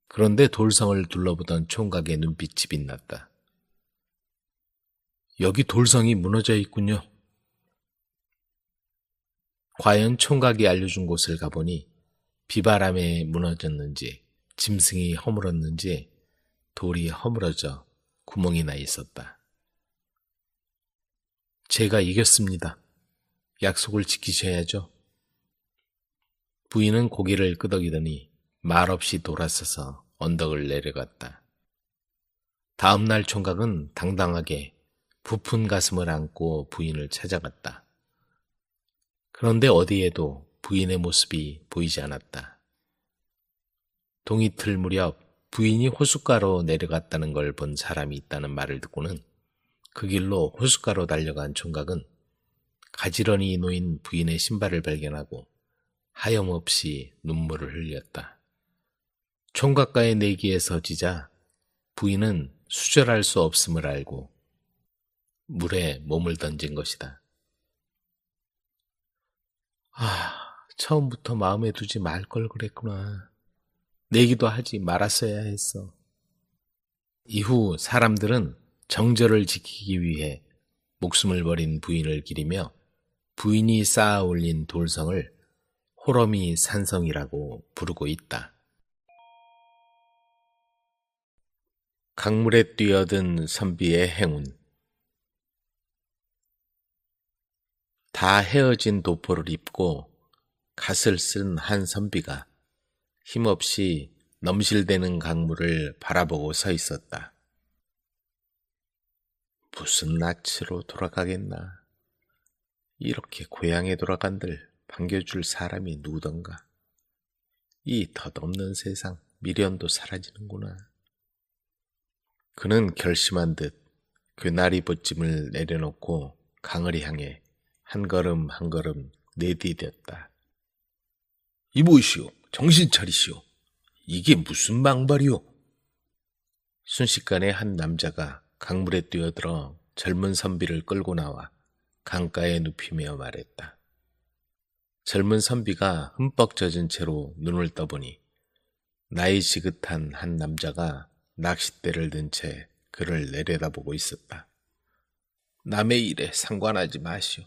그런데 돌성을 둘러보던 총각의 눈빛이 빛났다. 여기 돌성이 무너져 있군요. 과연 총각이 알려준 곳을 가보니 비바람에 무너졌는지 짐승이 허물었는지 돌이 허물어져 구멍이 나 있었다. 제가 이겼습니다. 약속을 지키셔야죠. 부인은 고개를 끄덕이더니 말없이 돌아서서 언덕을 내려갔다. 다음날 총각은 당당하게 부푼 가슴을 안고 부인을 찾아갔다. 그런데 어디에도 부인의 모습이 보이지 않았다. 동이틀 무렵 부인이 호숫가로 내려갔다는 걸 본 사람이 있다는 말을 듣고는 그 길로 호숫가로 달려간 총각은 가지런히 놓인 부인의 신발을 발견하고 하염없이 눈물을 흘렸다. 총각과의 내기에 서지자 부인은 수절할 수 없음을 알고 물에 몸을 던진 것이다. 처음부터 마음에 두지 말 걸 그랬구나. 내기도 하지 말았어야 했어. 이후 사람들은 정절을 지키기 위해 목숨을 버린 부인을 기리며 부인이 쌓아 올린 돌성을 호러미 산성이라고 부르고 있다. 강물에 뛰어든 선비의 행운. 다 헤어진 도포를 입고 갓을 쓴 한 선비가 힘없이 넘실대는 강물을 바라보고 서 있었다. 무슨 낯으로 돌아가겠나. 이렇게 고향에 돌아간들 반겨줄 사람이 누구던가. 이 덧없는 세상 미련도 사라지는구나. 그는 결심한 듯 그나리 보찜을 내려놓고 강을 향해 한 걸음 한 걸음 내디뎠다. 이보시오, 정신 차리시오. 이게 무슨 망발이오? 순식간에 한 남자가 강물에 뛰어들어 젊은 선비를 끌고 나와 강가에 눕히며 말했다. 젊은 선비가 흠뻑 젖은 채로 눈을 떠보니 나이 지긋한 한 남자가 낚싯대를 든 채 그를 내려다보고 있었다. 남의 일에 상관하지 마시오.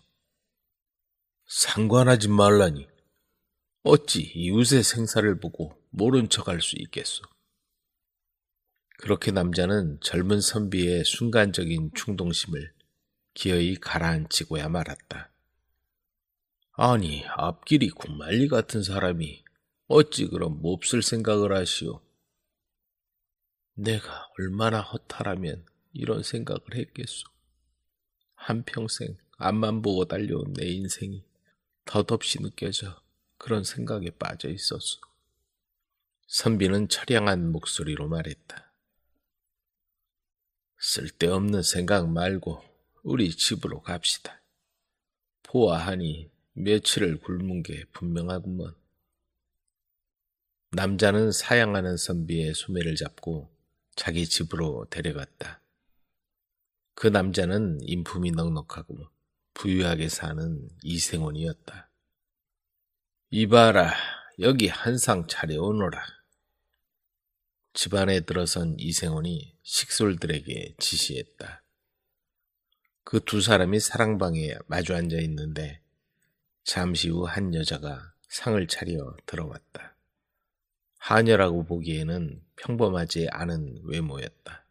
상관하지 말라니. 어찌 이웃의 생사를 보고 모른 척할 수 있겠소. 그렇게 남자는 젊은 선비의 순간적인 충동심을 기어이 가라앉히고야 말았다. 아니, 앞길이 군말리 같은 사람이 어찌 그런 몹쓸 생각을 하시오. 내가 얼마나 허탈하면 이런 생각을 했겠소. 한평생 앞만 보고 달려온 내 인생이 덧없이 느껴져 그런 생각에 빠져 있었소. 선비는 처량한 목소리로 말했다. 쓸데없는 생각 말고 우리 집으로 갑시다. 보아하니 며칠을 굶은 게 분명하구먼. 남자는 사양하는 선비의 소매를 잡고 자기 집으로 데려갔다. 그 남자는 인품이 넉넉하고 부유하게 사는 이생원이었다. 이봐라, 여기 한상 차려오너라. 집안에 들어선 이생원이 식솔들에게 지시했다. 그 두 사람이 사랑방에 마주 앉아 있는데 잠시 후 한 여자가 상을 차려 들어왔다. 하녀라고 보기에는 평범하지 않은 외모였다.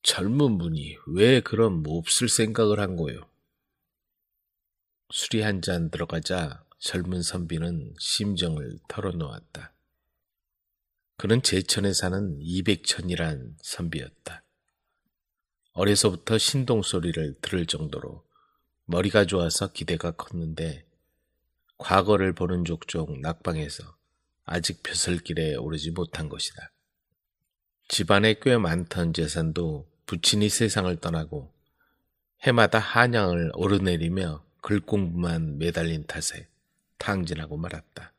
젊은 분이 왜 그런 몹쓸 생각을 한 거요? 술이 한 잔 들어가자 젊은 선비는 심정을 털어놓았다. 그는 제천에 사는 이백천이란 선비였다. 어려서부터 신동소리를 들을 정도로 머리가 좋아서 기대가 컸는데 과거를 보는 족족 낙방에서 아직 벼슬길에 오르지 못한 것이다. 집안에 꽤 많던 재산도 부친이 세상을 떠나고 해마다 한양을 오르내리며 글공부만 매달린 탓에 탕진하고 말았다.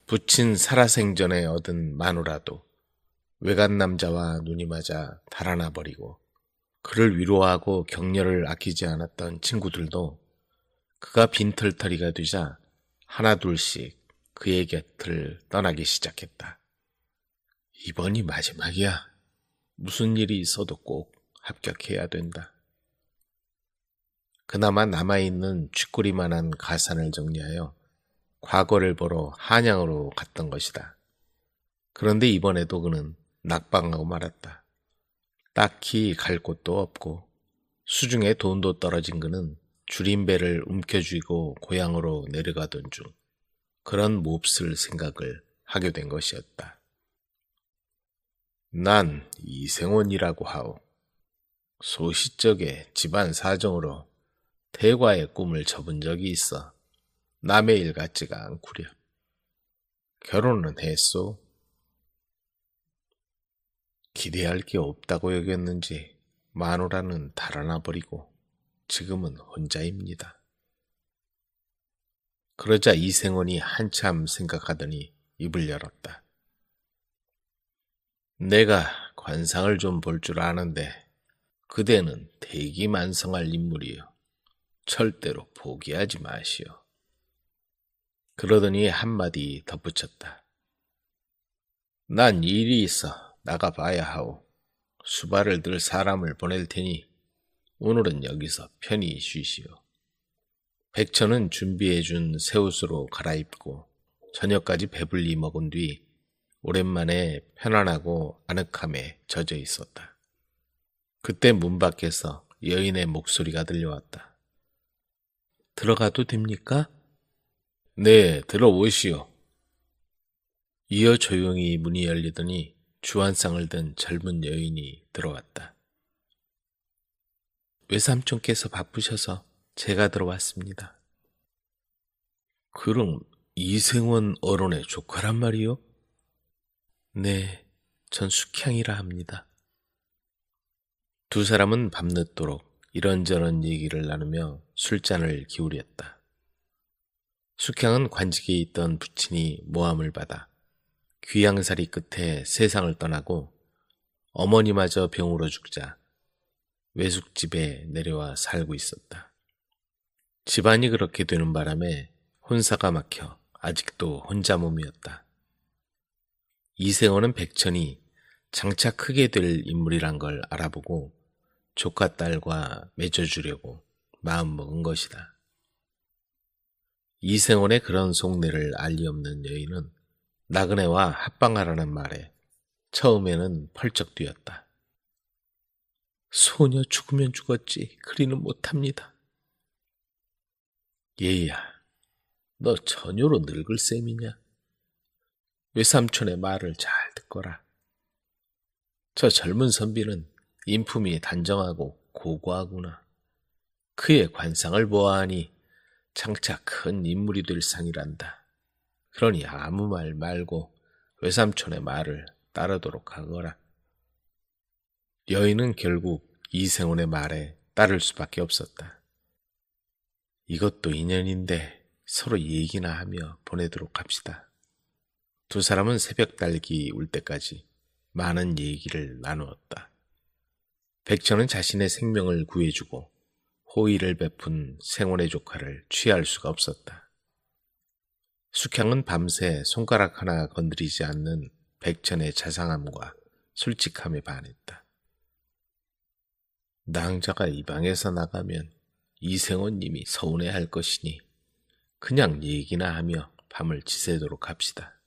부친 살아생전에 얻은 마누라도 외간 남자와 눈이 맞아 달아나 버리고 그를 위로하고 격려를 아끼지 않았던 친구들도 그가 빈털터리가 되자 하나둘씩 그의 곁을 떠나기 시작했다. 이번이 마지막이야. 무슨 일이 있어도 꼭 합격해야 된다. 그나마 남아있는 쥐꼬리만한 가산을 정리하여 과거를 보러 한양으로 갔던 것이다. 그런데 이번에도 그는 낙방하고 말았다. 딱히 갈 곳도 없고 수중에 돈도 떨어진 그는 줄임배를 움켜쥐고 고향으로 내려가던 중 그런 몹쓸 생각을 하게 된 것이었다. 난 이생원이라고 하오. 소시적에 집안 사정으로 대과의 꿈을 접은 적이 있어 남의 일 같지가 않구려. 결혼은 했소. 기대할 게 없다고 여겼는지 마누라는 달아나 버리고 지금은 혼자입니다. 그러자 이생원이 한참 생각하더니 입을 열었다. 내가 관상을 좀 볼 줄 아는데 그대는 대기만성할 인물이요. 절대로 포기하지 마시오. 그러더니 한마디 덧붙였다. 난 일이 있어 나가봐야 하오. 수발을 들 사람을 보낼 테니 오늘은 여기서 편히 쉬시오. 백천은 준비해준 새옷으로 갈아입고 저녁까지 배불리 먹은 뒤 오랜만에 편안하고 아늑함에 젖어 있었다. 그때 문 밖에서 여인의 목소리가 들려왔다. 들어가도 됩니까? 네, 들어오시오. 이어 조용히 문이 열리더니 주한상을 든 젊은 여인이 들어왔다. 외삼촌께서 바쁘셔서 제가 들어왔습니다. 그럼 이생원 어른의 조카란 말이요? 네, 전 숙향이라 합니다. 두 사람은 밤늦도록 이런저런 얘기를 나누며 술잔을 기울였다. 숙향은 관직에 있던 부친이 모함을 받아 귀양살이 끝에 세상을 떠나고 어머니마저 병으로 죽자 외숙집에 내려와 살고 있었다. 집안이 그렇게 되는 바람에 혼사가 막혀 아직도 혼자 몸이었다. 이생원은 백천이 장차 크게 될 인물이란 걸 알아보고 조카 딸과 맺어주려고 마음먹은 것이다. 이생원의 그런 속내를 알 리 없는 여인은 나그네와 합방하라는 말에 처음에는 펄쩍 뛰었다. 소녀 죽으면 죽었지 그리는 못합니다. 얘야, 너 전혀로 늙을 셈이냐? 외삼촌의 말을 잘 듣거라. 저 젊은 선비는 인품이 단정하고 고고하구나. 그의 관상을 보아하니 장차 큰 인물이 될 상이란다. 그러니 아무 말 말고 외삼촌의 말을 따르도록 하거라. 여인은 결국 이생원의 말에 따를 수밖에 없었다. 이것도 인연인데 서로 얘기나 하며 보내도록 합시다. 두 사람은 새벽 달기 울 때까지 많은 얘기를 나누었다. 백천은 자신의 생명을 구해주고 호의를 베푼 생원의 조카를 취할 수가 없었다. 숙향은 밤새 손가락 하나 건드리지 않는 백천의 자상함과 솔직함에 반했다. 낭자가 이 방에서 나가면 이생원님이 서운해할 것이니 그냥 얘기나 하며 밤을 지새도록 합시다.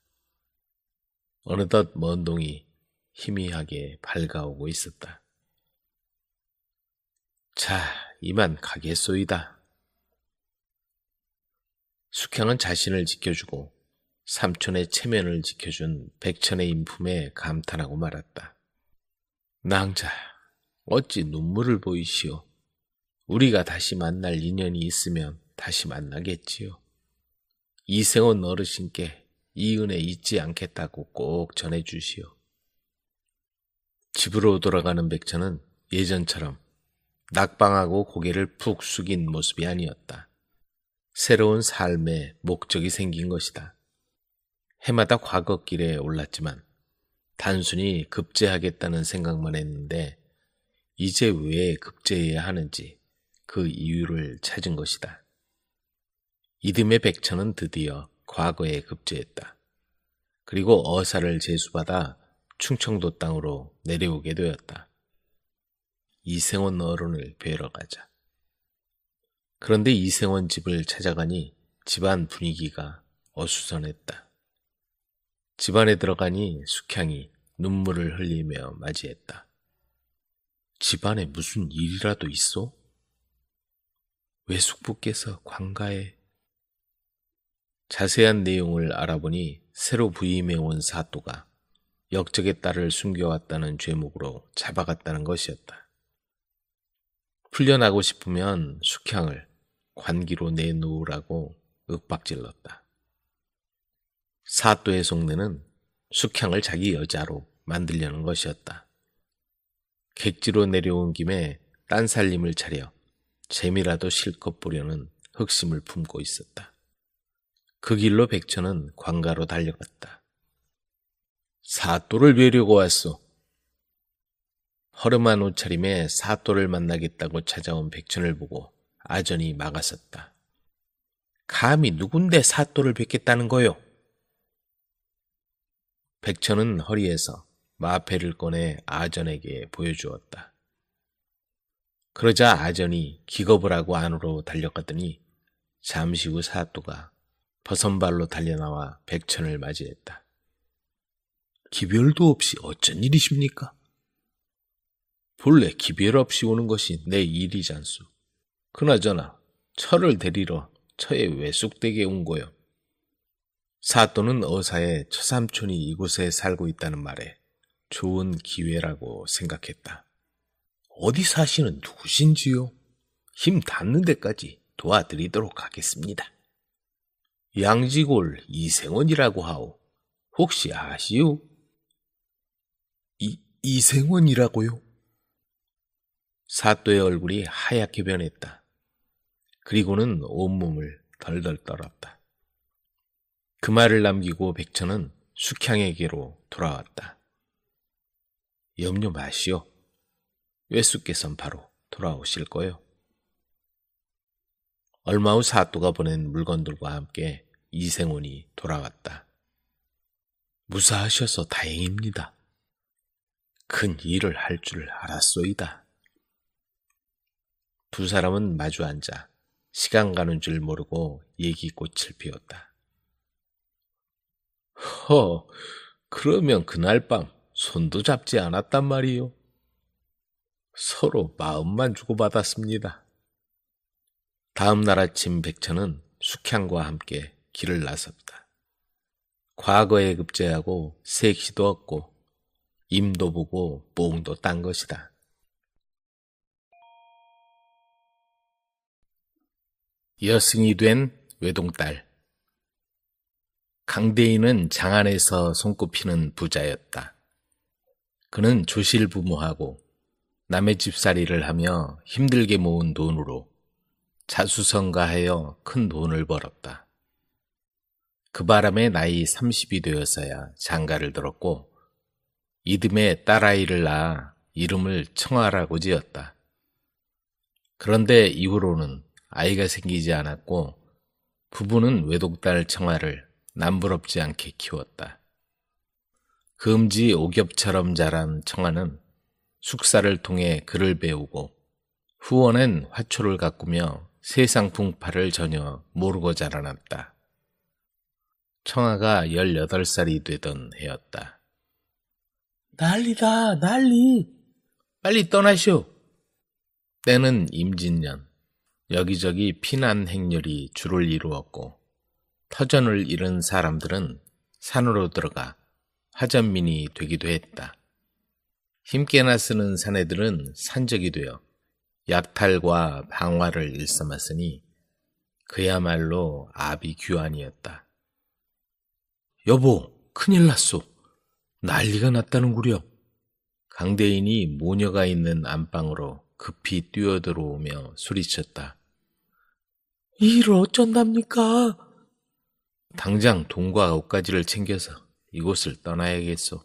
어느덧 먼 동이 희미하게 밝아오고 있었다. 자, 이만 가겠소이다. 숙향은 자신을 지켜주고 삼촌의 체면을 지켜준 백천의 인품에 감탄하고 말았다. 낭자, 어찌 눈물을 보이시오. 우리가 다시 만날 인연이 있으면 다시 만나겠지요. 이생원 어르신께 이 은혜 잊지 않겠다고 꼭 전해주시오. 집으로 돌아가는 백천은 예전처럼 낙방하고 고개를 푹 숙인 모습이 아니었다. 새로운 삶의 목적이 생긴 것이다. 해마다 과거길에 올랐지만 단순히 급제하겠다는 생각만 했는데 이제 왜 급제해야 하는지 그 이유를 찾은 것이다. 이듬해 백천은 드디어 과거에 급제했다. 그리고 어사를 제수받아 충청도 땅으로 내려오게 되었다. 이생원 어른을 뵈러 가자. 그런데 이생원 집을 찾아가니 집안 분위기가 어수선했다. 집안에 들어가니 숙향이 눈물을 흘리며 맞이했다. 집안에 무슨 일이라도 있어? 외숙부께서 관가에... 자세한 내용을 알아보니 새로 부임해온 사또가 역적의 딸을 숨겨왔다는 죄목으로 잡아갔다는 것이었다. 풀려나고 싶으면 숙향을 관기로 내놓으라고 윽박질렀다. 사또의 속내는 숙향을 자기 여자로 만들려는 것이었다. 객지로 내려온 김에 딴 살림을 차려 재미라도 실컷 보려는 흑심을 품고 있었다. 그 길로 백천은 관가로 달려갔다. 사또를 뵈려고 왔소. 허름한 옷차림에 사또를 만나겠다고 찾아온 백천을 보고 아전이 막아섰다. 감히 누군데 사또를 뵙겠다는 거요? 백천은 허리에서 마패를 꺼내 아전에게 보여주었다. 그러자 아전이 기겁을 하고 안으로 달려갔더니 잠시 후 사또가 버선발로 달려나와 백천을 맞이했다. 기별도 없이 어쩐 일이십니까? 본래 기별 없이 오는 것이 내 일이잖소. 그나저나 처를 데리러 처에 왜 쑥대게 온 거요? 사또는 어사의 처삼촌이 이곳에 살고 있다는 말에 좋은 기회라고 생각했다. 어디 사시는 누구신지요? 힘 닿는 데까지 도와드리도록 하겠습니다. 양지골 이생원이라고 하오. 혹시 아시오? 이생원이라고요? 사또의 얼굴이 하얗게 변했다. 그리고는 온몸을 덜덜 떨었다. 그 말을 남기고 백천은 숙향에게로 돌아왔다. 염려 마시오. 외숙께선 바로 돌아오실 거요. 얼마 후 사또가 보낸 물건들과 함께 이생원이 돌아왔다. 무사하셔서 다행입니다. 큰 일을 할 줄 알았소이다. 두 사람은 마주 앉아 시간 가는 줄 모르고 얘기꽃을 피웠다. 그러면 그날 밤 손도 잡지 않았단 말이요. 서로 마음만 주고받았습니다. 다음 날 아침 백천은 숙향과 함께 길을 나섰다. 과거에 급제하고 색시도 얻고 임도 보고 뽕도 딴 것이다. 여승이 된 외동딸. 강대인은 장안에서 손꼽히는 부자였다. 그는 조실부모하고 남의 집살이를 하며 힘들게 모은 돈으로 자수성가하여 큰 돈을 벌었다. 그 바람에 나이 30이 되어서야 장가를 들었고 이듬해 딸아이를 낳아 이름을 청아라고 지었다. 그런데 이후로는 아이가 생기지 않았고 부부는 외동딸 청아를 남부럽지 않게 키웠다. 금지 오겹처럼 자란 청아는 숙사를 통해 글을 배우고 후원엔 화초를 가꾸며 세상 풍파를 전혀 모르고 자라났다. 청아가 18살이 되던 해였다. 난리다, 난리! 빨리 떠나시오! 때는 임진년. 여기저기 피난 행렬이 주를 이루었고 터전을 잃은 사람들은 산으로 들어가 화전민이 되기도 했다. 힘께나 쓰는 사내들은 산적이 되어 약탈과 방화를 일삼았으니 그야말로 아비규환이었다. 여보, 큰일 났소. 난리가 났다는구려. 강대인이 모녀가 있는 안방으로 급히 뛰어들어오며 소리쳤다. 이 일을 어쩐답니까? 당장 돈과 옷가지를 챙겨서 이곳을 떠나야겠소.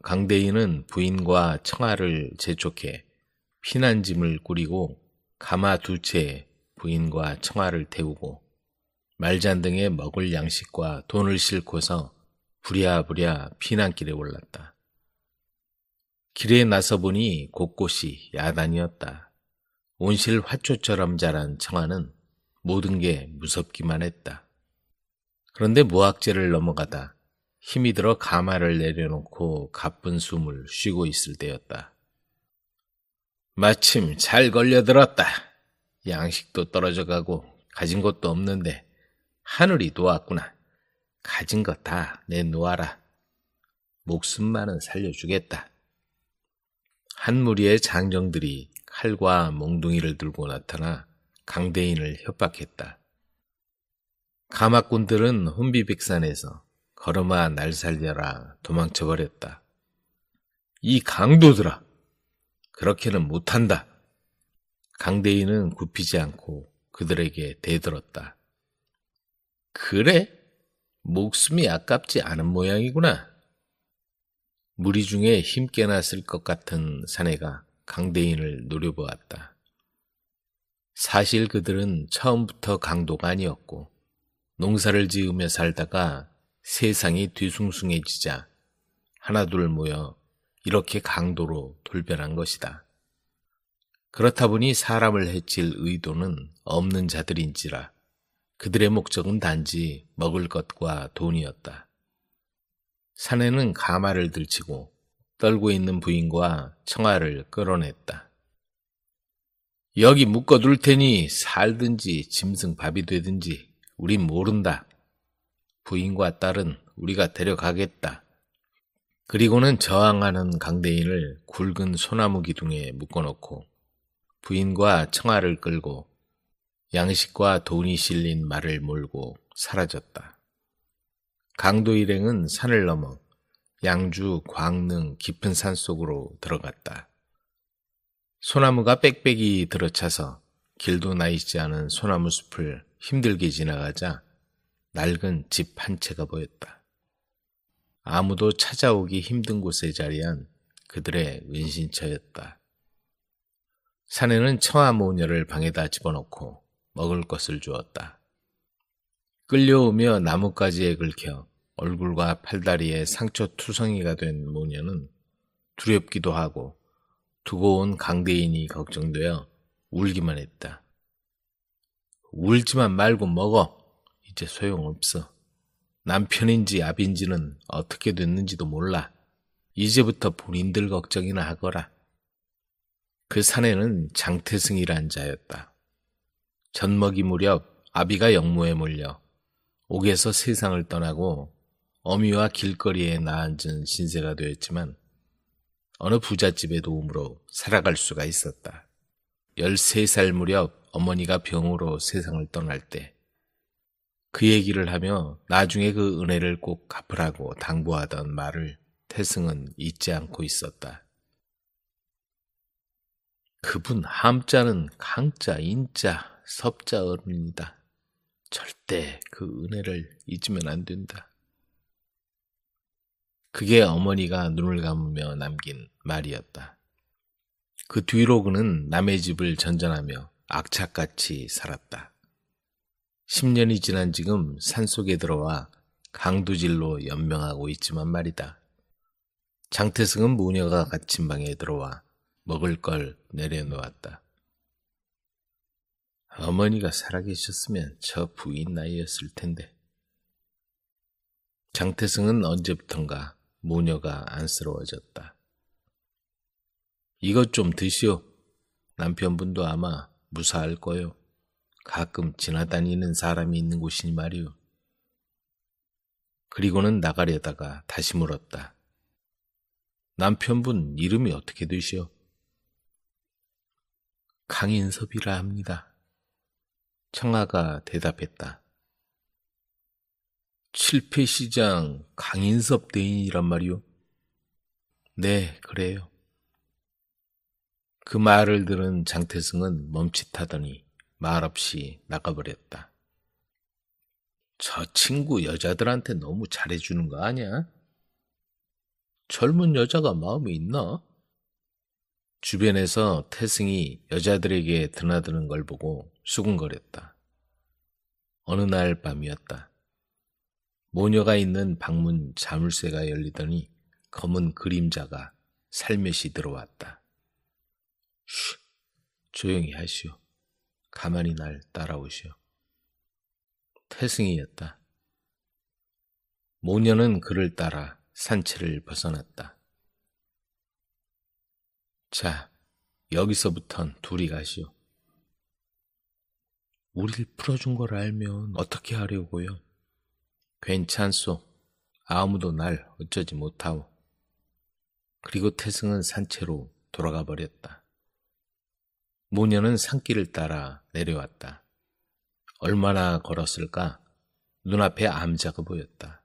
강대인은 부인과 청아를 재촉해 피난짐을 꾸리고 가마 2채에 부인과 청아를 태우고 말잔등에 먹을 양식과 돈을 싣고서 부랴부랴 피난길에 올랐다. 길에 나서보니 곳곳이 야단이었다. 온실 화초처럼 자란 청아는 모든 게 무섭기만 했다. 그런데 무악재를 넘어가다 힘이 들어 가마를 내려놓고 가쁜 숨을 쉬고 있을 때였다. 마침 잘 걸려들었다. 양식도 떨어져가고 가진 것도 없는데 하늘이 도왔구나. 가진 것 다 내놓아라. 목숨만은 살려주겠다. 한 무리의 장정들이 칼과 몽둥이를 들고 나타나 강대인을 협박했다. 가마꾼들은 혼비백산에서 걸어마 날 살려라 도망쳐버렸다. 이 강도들아! 그렇게는 못한다. 강대인은 굽히지 않고 그들에게 대들었다. 그래? 목숨이 아깝지 않은 모양이구나. 무리 중에 힘께나 쓸 것 같은 사내가 강대인을 노려보았다. 사실 그들은 처음부터 강도가 아니었고 농사를 지으며 살다가 세상이 뒤숭숭해지자 하나둘 모여 이렇게 강도로 돌변한 것이다. 그렇다 보니 사람을 해칠 의도는 없는 자들인지라 그들의 목적은 단지 먹을 것과 돈이었다. 사내는 가마를 들치고 떨고 있는 부인과 청아를 끌어냈다. 여기 묶어둘 테니 살든지 짐승 밥이 되든지 우린 모른다. 부인과 딸은 우리가 데려가겠다. 그리고는 저항하는 강대인을 굵은 소나무 기둥에 묶어놓고 부인과 청아를 끌고 양식과 돈이 실린 말을 몰고 사라졌다. 강도 일행은 산을 넘어 양주, 광릉 깊은 산속으로 들어갔다. 소나무가 빽빽이 들어차서 길도 나있지 않은 소나무 숲을 힘들게 지나가자 낡은 집 한 채가 보였다. 아무도 찾아오기 힘든 곳에 자리한 그들의 은신처였다. 사내는 청아 모녀를 방에다 집어넣고 먹을 것을 주었다. 끌려오며 나뭇가지에 긁혀 얼굴과 팔다리에 상처 투성이가 된 모녀는 두렵기도 하고 두고 온 강대인이 걱정되어 울기만 했다. 울지만 말고 먹어. 이제 소용없어. 남편인지 아빈지는 어떻게 됐는지도 몰라. 이제부터 본인들 걱정이나 하거라. 그 사내는 장태승이란 자였다. 젖먹이 무렵 아비가 영모에 몰려 옥에서 세상을 떠나고 어미와 길거리에 나앉은 신세가 되었지만 어느 부잣집의 도움으로 살아갈 수가 있었다. 13살 무렵 어머니가 병으로 세상을 떠날 때 그 얘기를 하며 나중에 그 은혜를 꼭 갚으라고 당부하던 말을 태승은 잊지 않고 있었다. 그분 함자는 강자, 인자, 섭자 어른이다. 절대 그 은혜를 잊으면 안 된다. 그게 어머니가 눈을 감으며 남긴 말이었다. 그 뒤로 그는 남의 집을 전전하며 악착같이 살았다. 10년이 지난 지금 산속에 들어와 강두질로 연명하고 있지만 말이다. 장태승은 모녀가 갇힌 방에 들어와 먹을 걸 내려놓았다. 어머니가 살아계셨으면 저 부인 나이였을 텐데. 장태승은 언제부턴가 모녀가 안쓰러워졌다. 이것 좀 드시오. 남편분도 아마 무사할 거요. 가끔 지나다니는 사람이 있는 곳이니 말이오. 그리고는 나가려다가 다시 물었다. 남편분 이름이 어떻게 되시오? 강인섭이라 합니다. 청아가 대답했다. 칠패시장 강인섭 대인이란 말이오? 네, 그래요. 그 말을 들은 장태승은 멈칫하더니 말없이 나가버렸다. 저 친구 여자들한테 너무 잘해주는 거 아니야? 젊은 여자가 마음에 있나? 주변에서 태승이 여자들에게 드나드는 걸 보고 수군거렸다. 어느 날 밤이었다. 모녀가 있는 방문 자물쇠가 열리더니 검은 그림자가 살며시 들어왔다. 쉬, 조용히 하시오. 가만히 날 따라오시오. 태승이었다. 모녀는 그를 따라 산채를 벗어났다. 자, 여기서부턴 둘이 가시오. 우릴 풀어준 걸 알면 어떻게 하려고요? 괜찮소. 아무도 날 어쩌지 못하오. 그리고 태승은 산채로 돌아가 버렸다. 모녀는 산길을 따라 내려왔다. 얼마나 걸었을까? 눈앞에 암자가 보였다.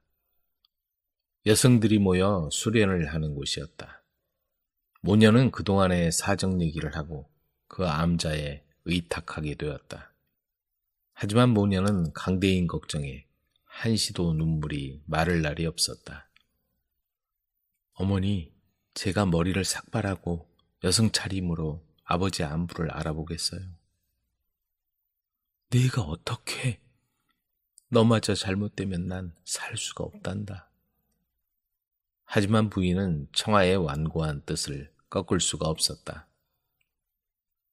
여성들이 모여 수련을 하는 곳이었다. 모녀는 그동안의 사정 얘기를 하고 그 암자에 의탁하게 되었다. 하지만 모녀는 강대인 걱정에 한시도 눈물이 마를 날이 없었다. 어머니, 제가 머리를 삭발하고 여성 차림으로 아버지 안부를 알아보겠어요. 네가 어떻게? 너마저 잘못되면 난 살 수가 없단다. 하지만 부인은 청아의 완고한 뜻을 꺾을 수가 없었다.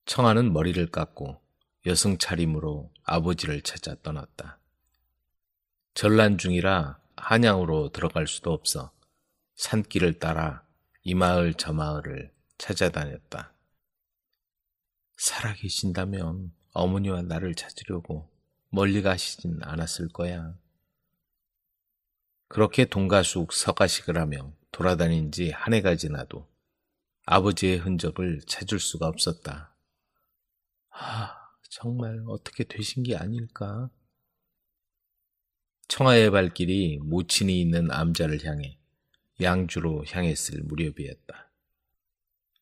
청아는 머리를 깎고 여성 차림으로 아버지를 찾아 떠났다. 전란 중이라 한양으로 들어갈 수도 없어 산길을 따라 이 마을 저 마을을 찾아다녔다. 살아계신다면 어머니와 나를 찾으려고 멀리 가시진 않았을 거야. 그렇게 동가숙 서가식을 하며 돌아다닌 지 한 해가 지나도 아버지의 흔적을 찾을 수가 없었다. 정말 어떻게 되신 게 아닐까? 청아의 발길이 모친이 있는 암자를 향해 양주로 향했을 무렵이었다.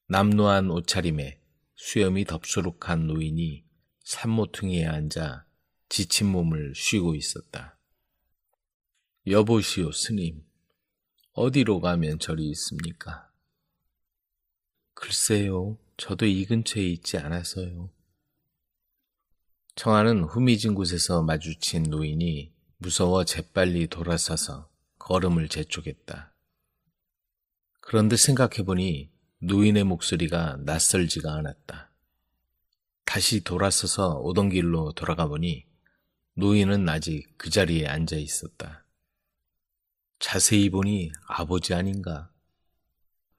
남노한 옷차림에 수염이 덥수룩한 노인이 산모퉁이에 앉아 지친 몸을 쉬고 있었다. 여보시오, 스님. 어디로 가면 절이 있습니까? 글쎄요, 저도 이 근처에 있지 않아서요. 청아는 후미진 곳에서 마주친 노인이 무서워 재빨리 돌아서서 걸음을 재촉했다. 그런데 생각해보니 노인의 목소리가 낯설지가 않았다. 다시 돌아서서 오던 길로 돌아가 보니 노인은 아직 그 자리에 앉아 있었다. 자세히 보니 아버지 아닌가?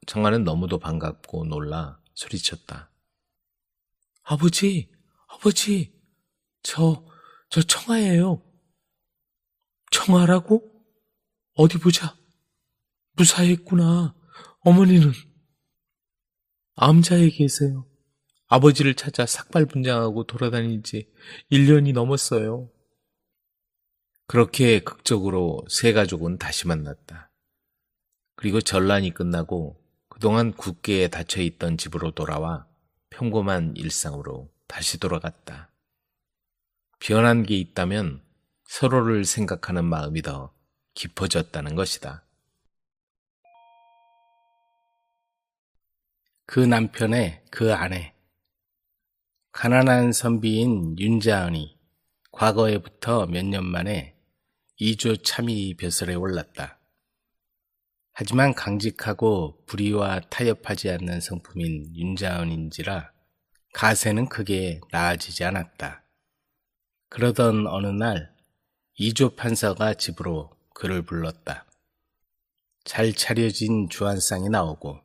청아는 너무도 반갑고 놀라 소리쳤다. 아버지! 아버지! 저 청아예요. 청아라고? 어디 보자. 무사했구나. 어머니는? 암자에 계세요. 아버지를 찾아 삭발분장하고 돌아다닌 지 1년이 넘었어요. 그렇게 극적으로 세 가족은 다시 만났다. 그리고 전란이 끝나고 그동안 굳게 닫혀있던 집으로 돌아와 평범한 일상으로 다시 돌아갔다. 변한 게 있다면 서로를 생각하는 마음이 더 깊어졌다는 것이다. 그 남편의 그 아내, 가난한 선비인 윤자은이 과거에부터 몇 년 만에 이조 참의 벼슬에 올랐다. 하지만 강직하고 불의와 타협하지 않는 성품인 윤자은인지라 가세는 크게 나아지지 않았다. 그러던 어느 날 이조 판서가 집으로 그를 불렀다. 잘 차려진 주안상이 나오고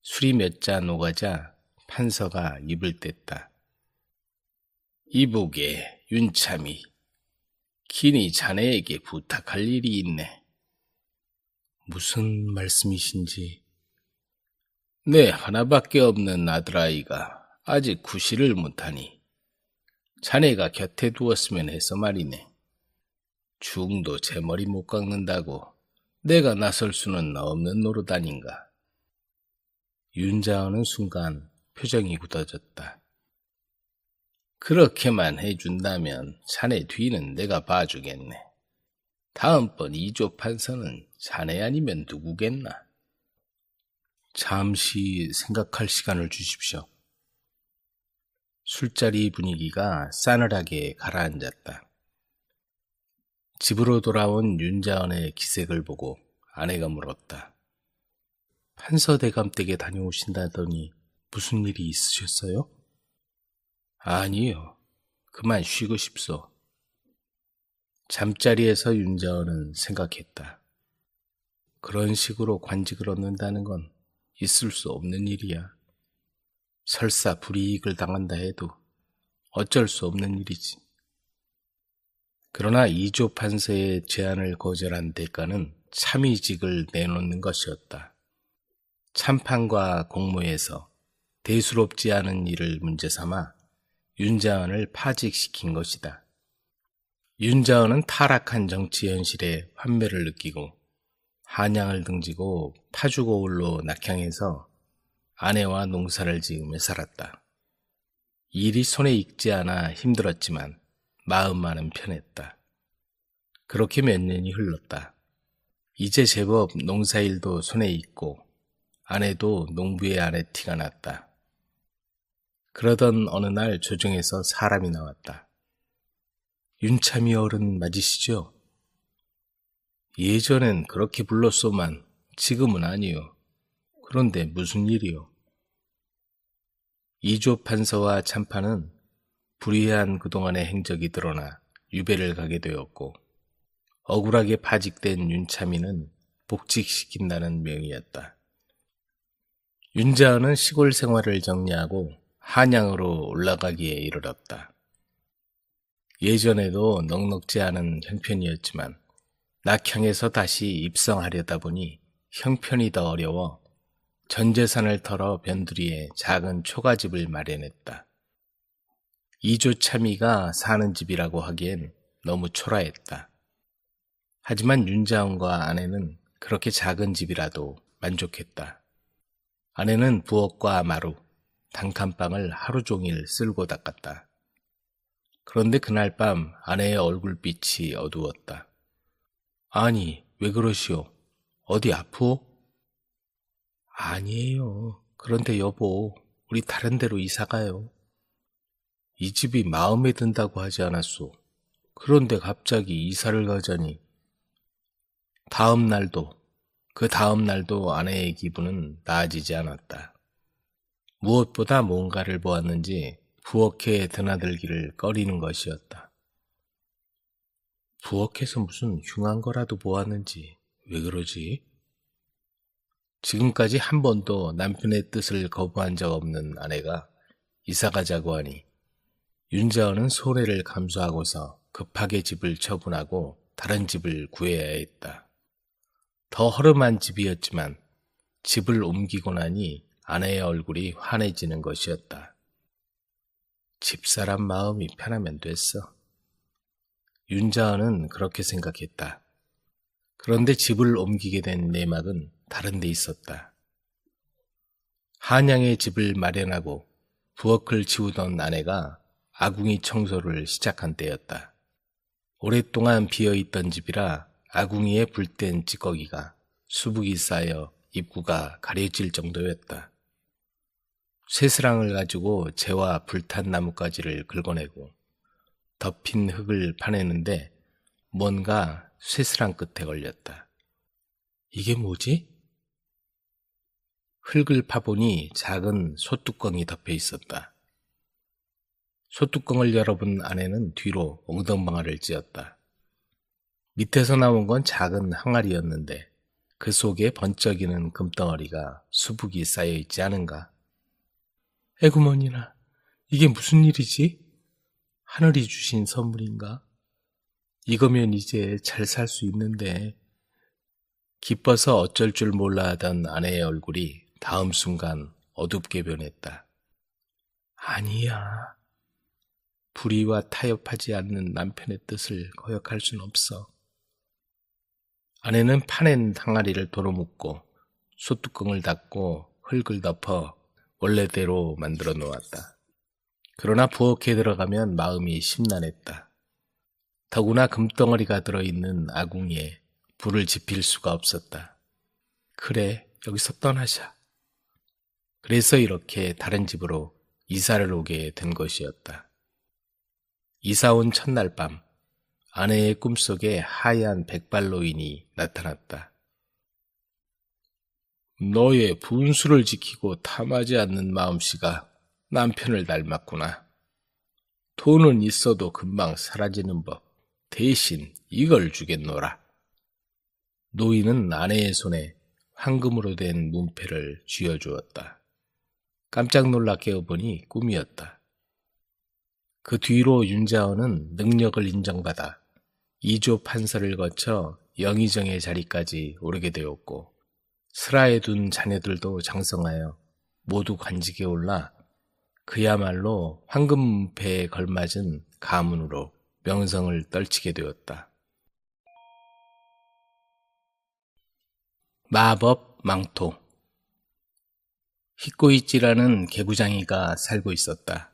술이 몇 잔 오가자 판서가 입을 뗐다. 이보게 윤참이, 긴히 자네에게 부탁할 일이 있네. 무슨 말씀이신지. 내 하나밖에 없는 아들아이가 아직 구실을 못하니 자네가 곁에 두었으면 해서 말이네. 중도 제 머리 못 깎는다고 내가 나설 수는 없는 노릇 아닌가. 윤자은은 순간 표정이 굳어졌다. 그렇게만 해준다면 자네 뒤는 내가 봐주겠네. 다음번 이조 판서는 자네 아니면 누구겠나? 잠시 생각할 시간을 주십시오. 술자리 분위기가 싸늘하게 가라앉았다. 집으로 돌아온 윤자은의 기색을 보고 아내가 물었다. 판서대감 댁에 다녀오신다더니 무슨 일이 있으셨어요? 아니요. 그만 쉬고 싶소. 잠자리에서 윤자은은 생각했다. 그런 식으로 관직을 얻는다는 건 있을 수 없는 일이야. 설사 불이익을 당한다 해도 어쩔 수 없는 일이지. 그러나 이조 판서의 제안을 거절한 대가는 참의직을 내놓는 것이었다. 참판과 공모에서 대수롭지 않은 일을 문제 삼아 윤자은을 파직시킨 것이다. 윤자은은 타락한 정치 현실에 환멸을 느끼고 한양을 등지고 파주고을로 낙향해서 아내와 농사를 지으며 살았다. 일이 손에 익지 않아 힘들었지만 마음만은 편했다. 그렇게 몇 년이 흘렀다. 이제 제법 농사일도 손에 익고 아내도 농부의 아내 티가 났다. 그러던 어느 날 조정에서 사람이 나왔다. 윤참이 어른 맞으시죠? 예전엔 그렇게 불렀소만 지금은 아니요. 그런데 무슨 일이요? 이조 판서와 참판은 불의한 그동안의 행적이 드러나 유배를 가게 되었고 억울하게 파직된 윤참이는 복직시킨다는 명이었다. 윤자은은 시골 생활을 정리하고 한양으로 올라가기에 이르렀다. 예전에도 넉넉지 않은 형편이었지만 낙향에서 다시 입성하려다 보니 형편이 더 어려워 전 재산을 털어 변두리에 작은 초가집을 마련했다. 이조 참의가 사는 집이라고 하기엔 너무 초라했다. 하지만 윤자은과 아내는 그렇게 작은 집이라도 만족했다. 아내는 부엌과 마루, 단칸방을 하루 종일 쓸고 닦았다. 그런데 그날 밤 아내의 얼굴빛이 어두웠다. 아니, 왜 그러시오? 어디 아프오? 아니에요. 그런데 여보, 우리 다른 데로 이사가요. 이 집이 마음에 든다고 하지 않았소. 그런데 갑자기 이사를 가자니. 그 다음 날도 아내의 기분은 나아지지 않았다. 무엇보다 뭔가를 보았는지 부엌에 드나들기를 꺼리는 것이었다. 부엌에서 무슨 흉한 거라도 보았는지 왜 그러지? 지금까지 한 번도 남편의 뜻을 거부한 적 없는 아내가 이사가자고 하니 윤자은은 손해를 감수하고서 급하게 집을 처분하고 다른 집을 구해야 했다. 더 허름한 집이었지만 집을 옮기고 나니 아내의 얼굴이 환해지는 것이었다. 집사람 마음이 편하면 됐어. 윤자은은 그렇게 생각했다. 그런데 집을 옮기게 된 내막은 다른 데 있었다. 한양에 집을 마련하고 부엌을 치우던 아내가 아궁이 청소를 시작한 때였다. 오랫동안 비어있던 집이라 아궁이에 불 뗀 찌꺼기가 수북이 쌓여 입구가 가려질 정도였다. 쇠스랑을 가지고 재와 불탄 나뭇가지를 긁어내고 덮인 흙을 파내는데 뭔가 쇠스랑 끝에 걸렸다. 이게 뭐지? 흙을 파보니 작은 소뚜껑이 덮여 있었다. 소뚜껑을 열어본 아내는 뒤로 엉덩방아를 찧었다. 밑에서 나온 건 작은 항아리였는데 그 속에 번쩍이는 금덩어리가 수북이 쌓여있지 않은가? 에구머니나, 이게 무슨 일이지? 하늘이 주신 선물인가? 이거면 이제 잘 살 수 있는데. 기뻐서 어쩔 줄 몰라 하던 아내의 얼굴이 다음 순간 어둡게 변했다. 아니야. 불의와 타협하지 않는 남편의 뜻을 거역할 순 없어. 아내는 파낸 항아리를 도로묶고 소뚜껑을 닫고 흙을 덮어 원래대로 만들어 놓았다. 그러나 부엌에 들어가면 마음이 심란했다. 더구나 금덩어리가 들어있는 아궁이에 불을 지필 수가 없었다. 그래, 여기서 떠나자. 그래서 이렇게 다른 집으로 이사를 오게 된 것이었다. 이사 온 첫날 밤, 아내의 꿈속에 하얀 백발노인이 나타났다. 너의 분수를 지키고 탐하지 않는 마음씨가 남편을 닮았구나. 돈은 있어도 금방 사라지는 법. 대신 이걸 주겠노라. 노인은 아내의 손에 황금으로 된 문패를 쥐어주었다. 깜짝 놀라 깨어보니 꿈이었다. 그 뒤로 윤자원은 능력을 인정받아 2조 판서를 거쳐 영의정의 자리까지 오르게 되었고 슬하에 둔 자녀들도 장성하여 모두 관직에 올라 그야말로 황금문패에 걸맞은 가문으로 명성을 떨치게 되었다. 마법 망토. 히꼬이찌라는 개구장이가 살고 있었다.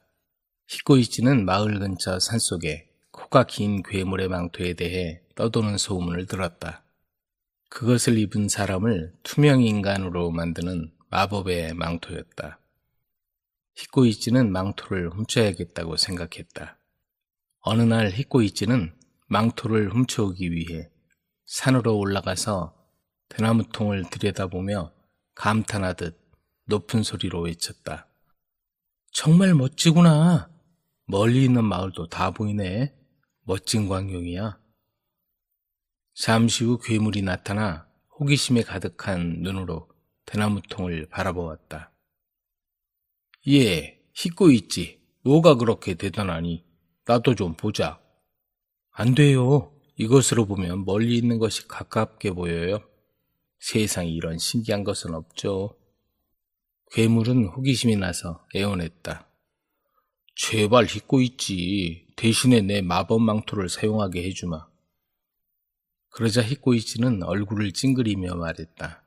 히꼬이찌는 마을 근처 산속에 코가 긴 괴물의 망토에 대해 떠도는 소문을 들었다. 그것을 입은 사람을 투명인간으로 만드는 마법의 망토였다. 히꼬이찌는 망토를 훔쳐야겠다고 생각했다. 어느 날 히꼬이찌는 망토를 훔쳐오기 위해 산으로 올라가서 대나무통을 들여다보며 감탄하듯 높은 소리로 외쳤다. 정말 멋지구나. 멀리 있는 마을도 다 보이네. 멋진 광경이야. 잠시 후 괴물이 나타나 호기심에 가득한 눈으로 대나무통을 바라보았다. 예, 히꼬이찌. 뭐가 그렇게 대단하니? 나도 좀 보자. 안 돼요. 이것으로 보면 멀리 있는 것이 가깝게 보여요. 세상에 이런 신기한 것은 없죠. 괴물은 호기심이 나서 애원했다. 제발 히꼬이찌. 대신에 내 마법 망토를 사용하게 해주마. 그러자 히꼬이찌는 얼굴을 찡그리며 말했다.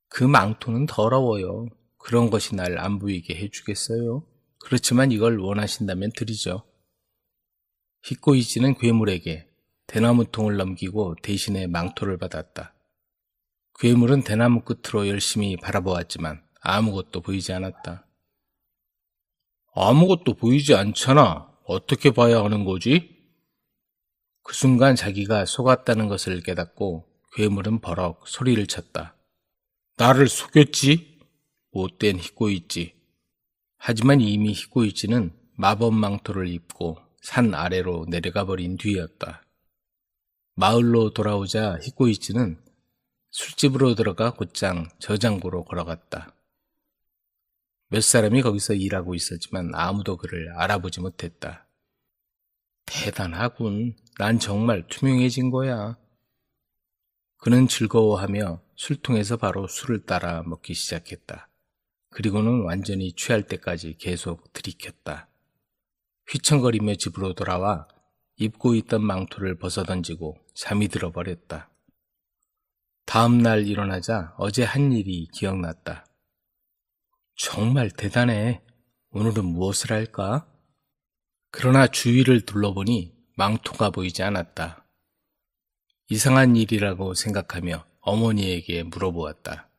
그 망토는 더러워요. 그런 것이 날 안 보이게 해주겠어요? 그렇지만 이걸 원하신다면 드리죠. 히꼬이찌는 괴물에게 대나무통을 넘기고 대신에 망토를 받았다. 괴물은 대나무 끝으로 열심히 바라보았지만 아무것도 보이지 않았다. 아무것도 보이지 않잖아. 어떻게 봐야 하는 거지? 그 순간 자기가 속았다는 것을 깨닫고 괴물은 버럭 소리를 쳤다. 나를 속였지? 못된 히꼬이찌. 하지만 이미 히꼬이찌는 마법 망토를 입고 산 아래로 내려가 버린 뒤였다. 마을로 돌아오자 히꼬이찌는 술집으로 들어가 곧장 저장고로 걸어갔다. 몇 사람이 거기서 일하고 있었지만 아무도 그를 알아보지 못했다. 대단하군. 난 정말 투명해진 거야. 그는 즐거워하며 술통에서 바로 술을 따라 먹기 시작했다. 그리고는 완전히 취할 때까지 계속 들이켰다. 휘청거리며 집으로 돌아와 입고 있던 망토를 벗어던지고 잠이 들어버렸다. 다음 날 일어나자 어제 한 일이 기억났다. 정말 대단해. 오늘은 무엇을 할까? 그러나 주위를 둘러보니 망토가 보이지 않았다. 이상한 일이라고 생각하며 어머니에게 물어보았다.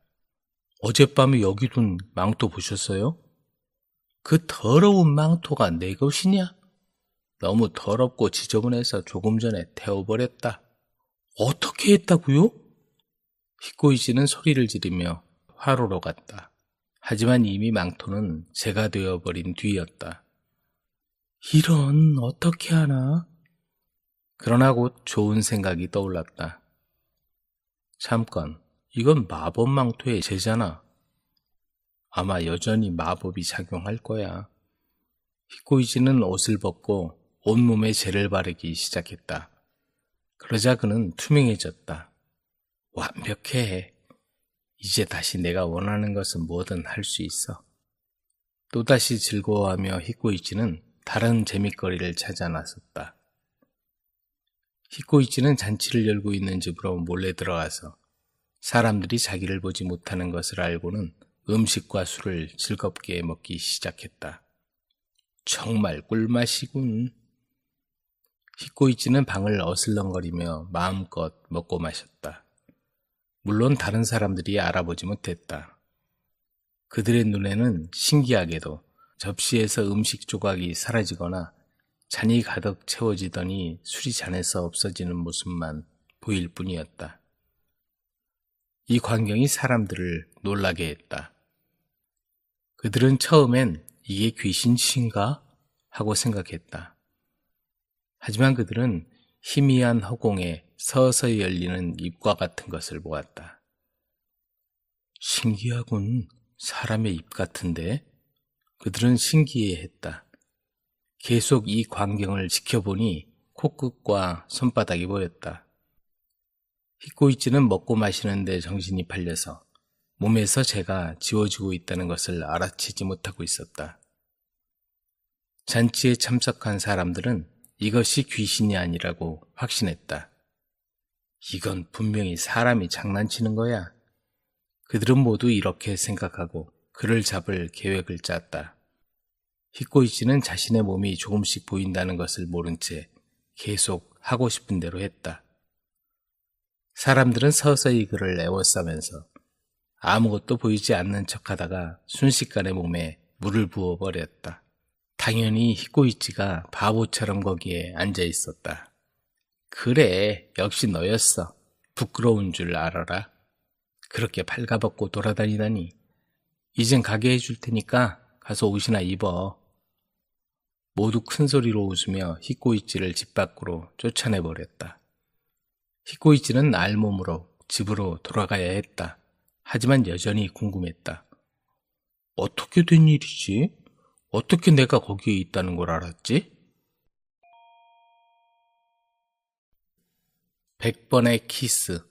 어젯밤에 여기 둔 망토 보셨어요? 그 더러운 망토가 내 것이냐? 너무 더럽고 지저분해서 조금 전에 태워버렸다. 어떻게 했다고요? 히코이치는 소리를 지르며 화로로 갔다. 하지만 이미 망토는 재가 되어버린 뒤였다. 이런, 어떻게 하나? 그러나 곧 좋은 생각이 떠올랐다. 잠깐, 이건 마법 망토의 재잖아. 아마 여전히 마법이 작용할 거야. 히코이치는 옷을 벗고 온몸에 재를 바르기 시작했다. 그러자 그는 투명해졌다. 완벽해. 이제 다시 내가 원하는 것은 뭐든 할 수 있어. 또다시 즐거워하며 히코이치는 다른 재밌거리를 찾아 나섰다. 히코이치는 잔치를 열고 있는 집으로 몰래 들어가서 사람들이 자기를 보지 못하는 것을 알고는 음식과 술을 즐겁게 먹기 시작했다. 정말 꿀맛이군. 히코이치는 방을 어슬렁거리며 마음껏 먹고 마셨다. 물론 다른 사람들이 알아보지 못했다. 그들의 눈에는 신기하게도 접시에서 음식 조각이 사라지거나 잔이 가득 채워지더니 술이 잔에서 없어지는 모습만 보일 뿐이었다. 이 광경이 사람들을 놀라게 했다. 그들은 처음엔 이게 귀신짓인가? 하고 생각했다. 하지만 그들은 희미한 허공에 서서히 열리는 입과 같은 것을 보았다. 신기하군. 사람의 입 같은데? 그들은 신기해했다. 계속 이 광경을 지켜보니 코끝과 손바닥이 보였다. 히코이치는 먹고 마시는데 정신이 팔려서 몸에서 재가 지워지고 있다는 것을 알아채지 못하고 있었다. 잔치에 참석한 사람들은 이것이 귀신이 아니라고 확신했다. 이건 분명히 사람이 장난치는 거야. 그들은 모두 이렇게 생각하고 그를 잡을 계획을 짰다. 히코이치는 자신의 몸이 조금씩 보인다는 것을 모른 채 계속 하고 싶은 대로 했다. 사람들은 서서히 그를 애워싸면서 아무것도 보이지 않는 척하다가 순식간에 몸에 물을 부어버렸다. 당연히 히코이치가 바보처럼 거기에 앉아 있었다. 그래, 역시 너였어. 부끄러운 줄 알아라. 그렇게 발가벗고 돌아다니다니. 이젠 가게 해줄 테니까 가서 옷이나 입어. 모두 큰 소리로 웃으며 히코이치를 집 밖으로 쫓아내버렸다. 히코이치는 알몸으로 집으로 돌아가야 했다. 하지만 여전히 궁금했다. 어떻게 된 일이지? 어떻게 내가 거기에 있다는 걸 알았지? 100번의 키스.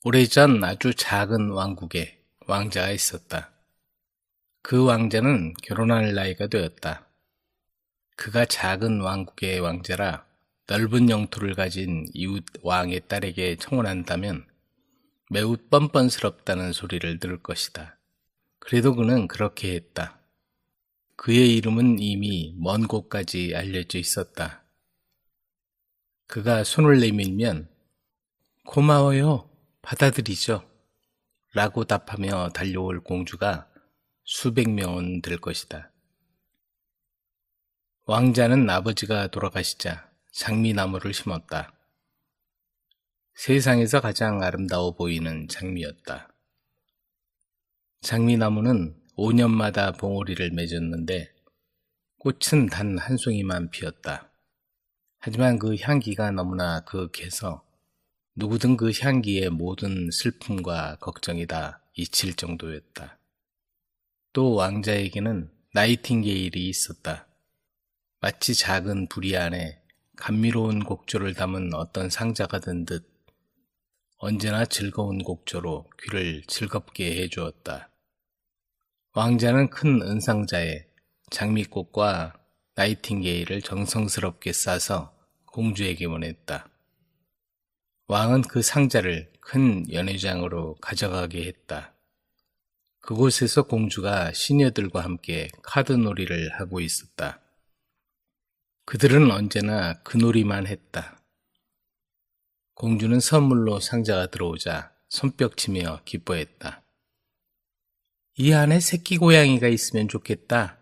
오래전 아주 작은 왕국에 왕자가 있었다. 그 왕자는 결혼할 나이가 되었다. 그가 작은 왕국의 왕자라 넓은 영토를 가진 이웃 왕의 딸에게 청혼한다면 매우 뻔뻔스럽다는 소리를 들을 것이다. 그래도 그는 그렇게 했다. 그의 이름은 이미 먼 곳까지 알려져 있었다. 그가 손을 내밀면 고마워요, 받아들이죠 라고 답하며 달려올 공주가 수백 명은 될 것이다. 왕자는 아버지가 돌아가시자 장미나무를 심었다. 세상에서 가장 아름다워 보이는 장미였다. 장미나무는 5년마다 봉오리를 맺었는데 꽃은 단 한 송이만 피었다. 하지만 그 향기가 너무나 그윽해서 누구든 그 향기에 모든 슬픔과 걱정이 다 잊힐 정도였다. 또 왕자에게는 나이팅게일이 있었다. 마치 작은 부리 안에 감미로운 곡조를 담은 어떤 상자가 든 듯 언제나 즐거운 곡조로 귀를 즐겁게 해주었다. 왕자는 큰 은상자에 장미꽃과 나이팅게일을 정성스럽게 싸서 공주에게 보냈다. 왕은 그 상자를 큰 연회장으로 가져가게 했다. 그곳에서 공주가 시녀들과 함께 카드놀이를 하고 있었다. 그들은 언제나 그 놀이만 했다. 공주는 선물로 상자가 들어오자 손뼉치며 기뻐했다. 이 안에 새끼 고양이가 있으면 좋겠다.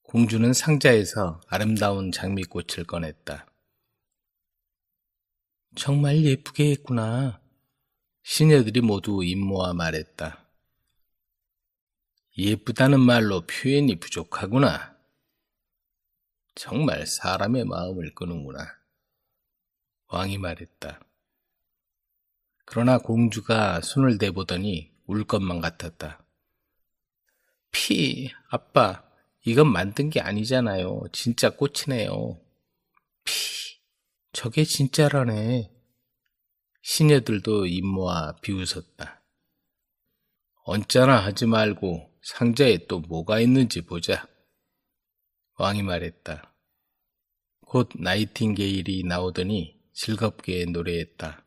공주는 상자에서 아름다운 장미꽃을 꺼냈다. 정말 예쁘게 했구나. 시녀들이 모두 입모아 말했다. 예쁘다는 말로 표현이 부족하구나. 정말 사람의 마음을 끄는구나. 왕이 말했다. 그러나 공주가 손을 대보더니 울 것만 같았다. 아빠, 이건 만든 게 아니잖아요. 진짜 꽃이네요. 저게 진짜라네. 시녀들도 입모아 비웃었다. 언짢아 하지 말고 상자에 또 뭐가 있는지 보자. 왕이 말했다. 곧 나이팅게일이 나오더니 즐겁게 노래했다.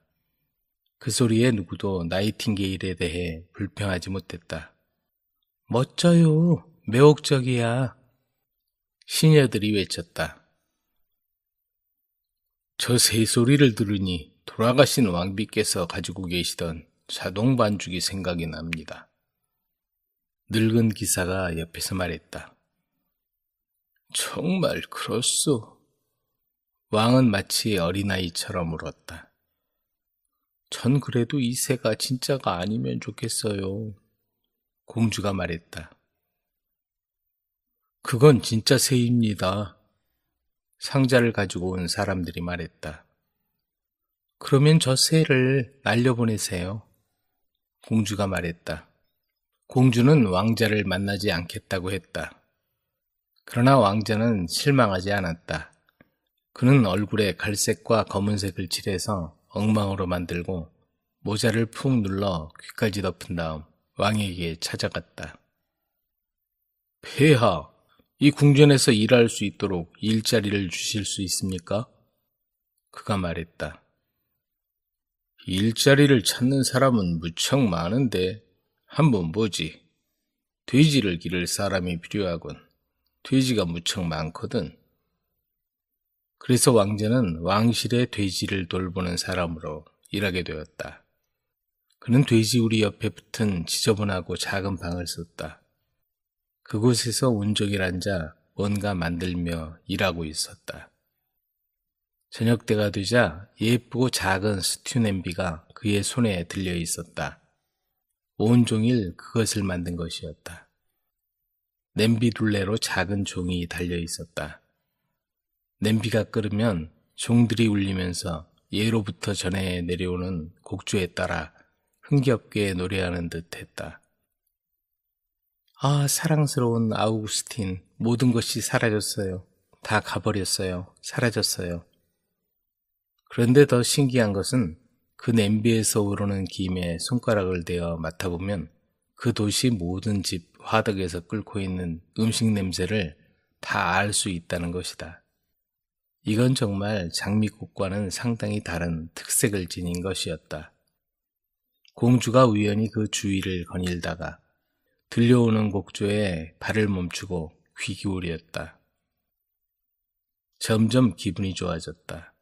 그 소리에 누구도 나이팅게일에 대해 불평하지 못했다. 멋져요. 매혹적이야. 시녀들이 외쳤다. 저 새소리를 들으니 돌아가신 왕비께서 가지고 계시던 자동 반죽이 생각이 납니다. 늙은 기사가 옆에서 말했다. 정말 그렇소. 왕은 마치 어린아이처럼 울었다. 전 그래도 이 새가 진짜가 아니면 좋겠어요. 공주가 말했다. 그건 진짜 새입니다. 상자를 가지고 온 사람들이 말했다. 그러면 저 새를 날려보내세요. 공주가 말했다. 공주는 왕자를 만나지 않겠다고 했다. 그러나 왕자는 실망하지 않았다. 그는 얼굴에 갈색과 검은색을 칠해서 엉망으로 만들고 모자를 푹 눌러 귀까지 덮은 다음 왕에게 찾아갔다. 폐하, 이 궁전에서 일할 수 있도록 일자리를 주실 수 있습니까? 그가 말했다. 일자리를 찾는 사람은 무척 많은데 한번 보지. 돼지를 기를 사람이 필요하군. 돼지가 무척 많거든. 그래서 왕자는 왕실의 돼지를 돌보는 사람으로 일하게 되었다. 그는 돼지우리 옆에 붙은 지저분하고 작은 방을 썼다. 그곳에서 온종일 앉아 뭔가 만들며 일하고 있었다. 저녁 때가 되자 예쁘고 작은 스튜 냄비가 그의 손에 들려 있었다. 온종일 그것을 만든 것이었다. 냄비 둘레로 작은 종이 달려 있었다. 냄비가 끓으면 종들이 울리면서 예로부터 전해 내려오는 곡조에 따라 흥겹게 노래하는 듯 했다. 아, 사랑스러운 아우구스틴, 모든 것이 사라졌어요. 다 가버렸어요. 사라졌어요. 그런데 더 신기한 것은 그 냄비에서 우러는 김에 손가락을 대어 맡아보면 그 도시 모든 집 화덕에서 끓고 있는 음식 냄새를 다 알 수 있다는 것이다. 이건 정말 장미꽃과는 상당히 다른 특색을 지닌 것이었다. 공주가 우연히 그 주위를 거닐다가 들려오는 곡조에 발을 멈추고 귀 기울였다. 점점 기분이 좋아졌다.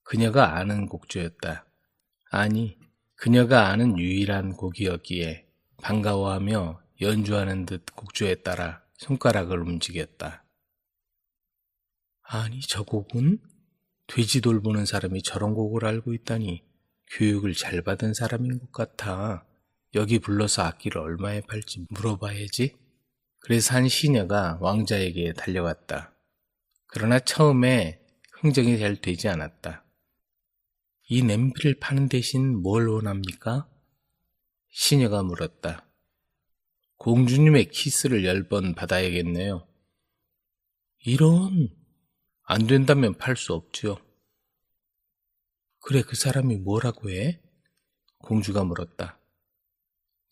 그녀가 아는 곡조였다. 아니, 그녀가 아는 유일한 곡이었기에 반가워하며 연주하는 듯 곡조에 따라 손가락을 움직였다. 아니, 저 곡은? 돼지 돌보는 사람이 저런 곡을 알고 있다니 교육을 잘 받은 사람인 것 같아. 여기 불러서 악기를 얼마에 팔지 물어봐야지. 그래서 한 시녀가 왕자에게 달려갔다. 그러나 처음에 흥정이 잘 되지 않았다. 이 냄비를 파는 대신 뭘 원합니까? 시녀가 물었다. 공주님의 키스를 10번 받아야겠네요. 이런, 안 된다면 팔 수 없지요. 그래, 그 사람이 뭐라고 해? 공주가 물었다.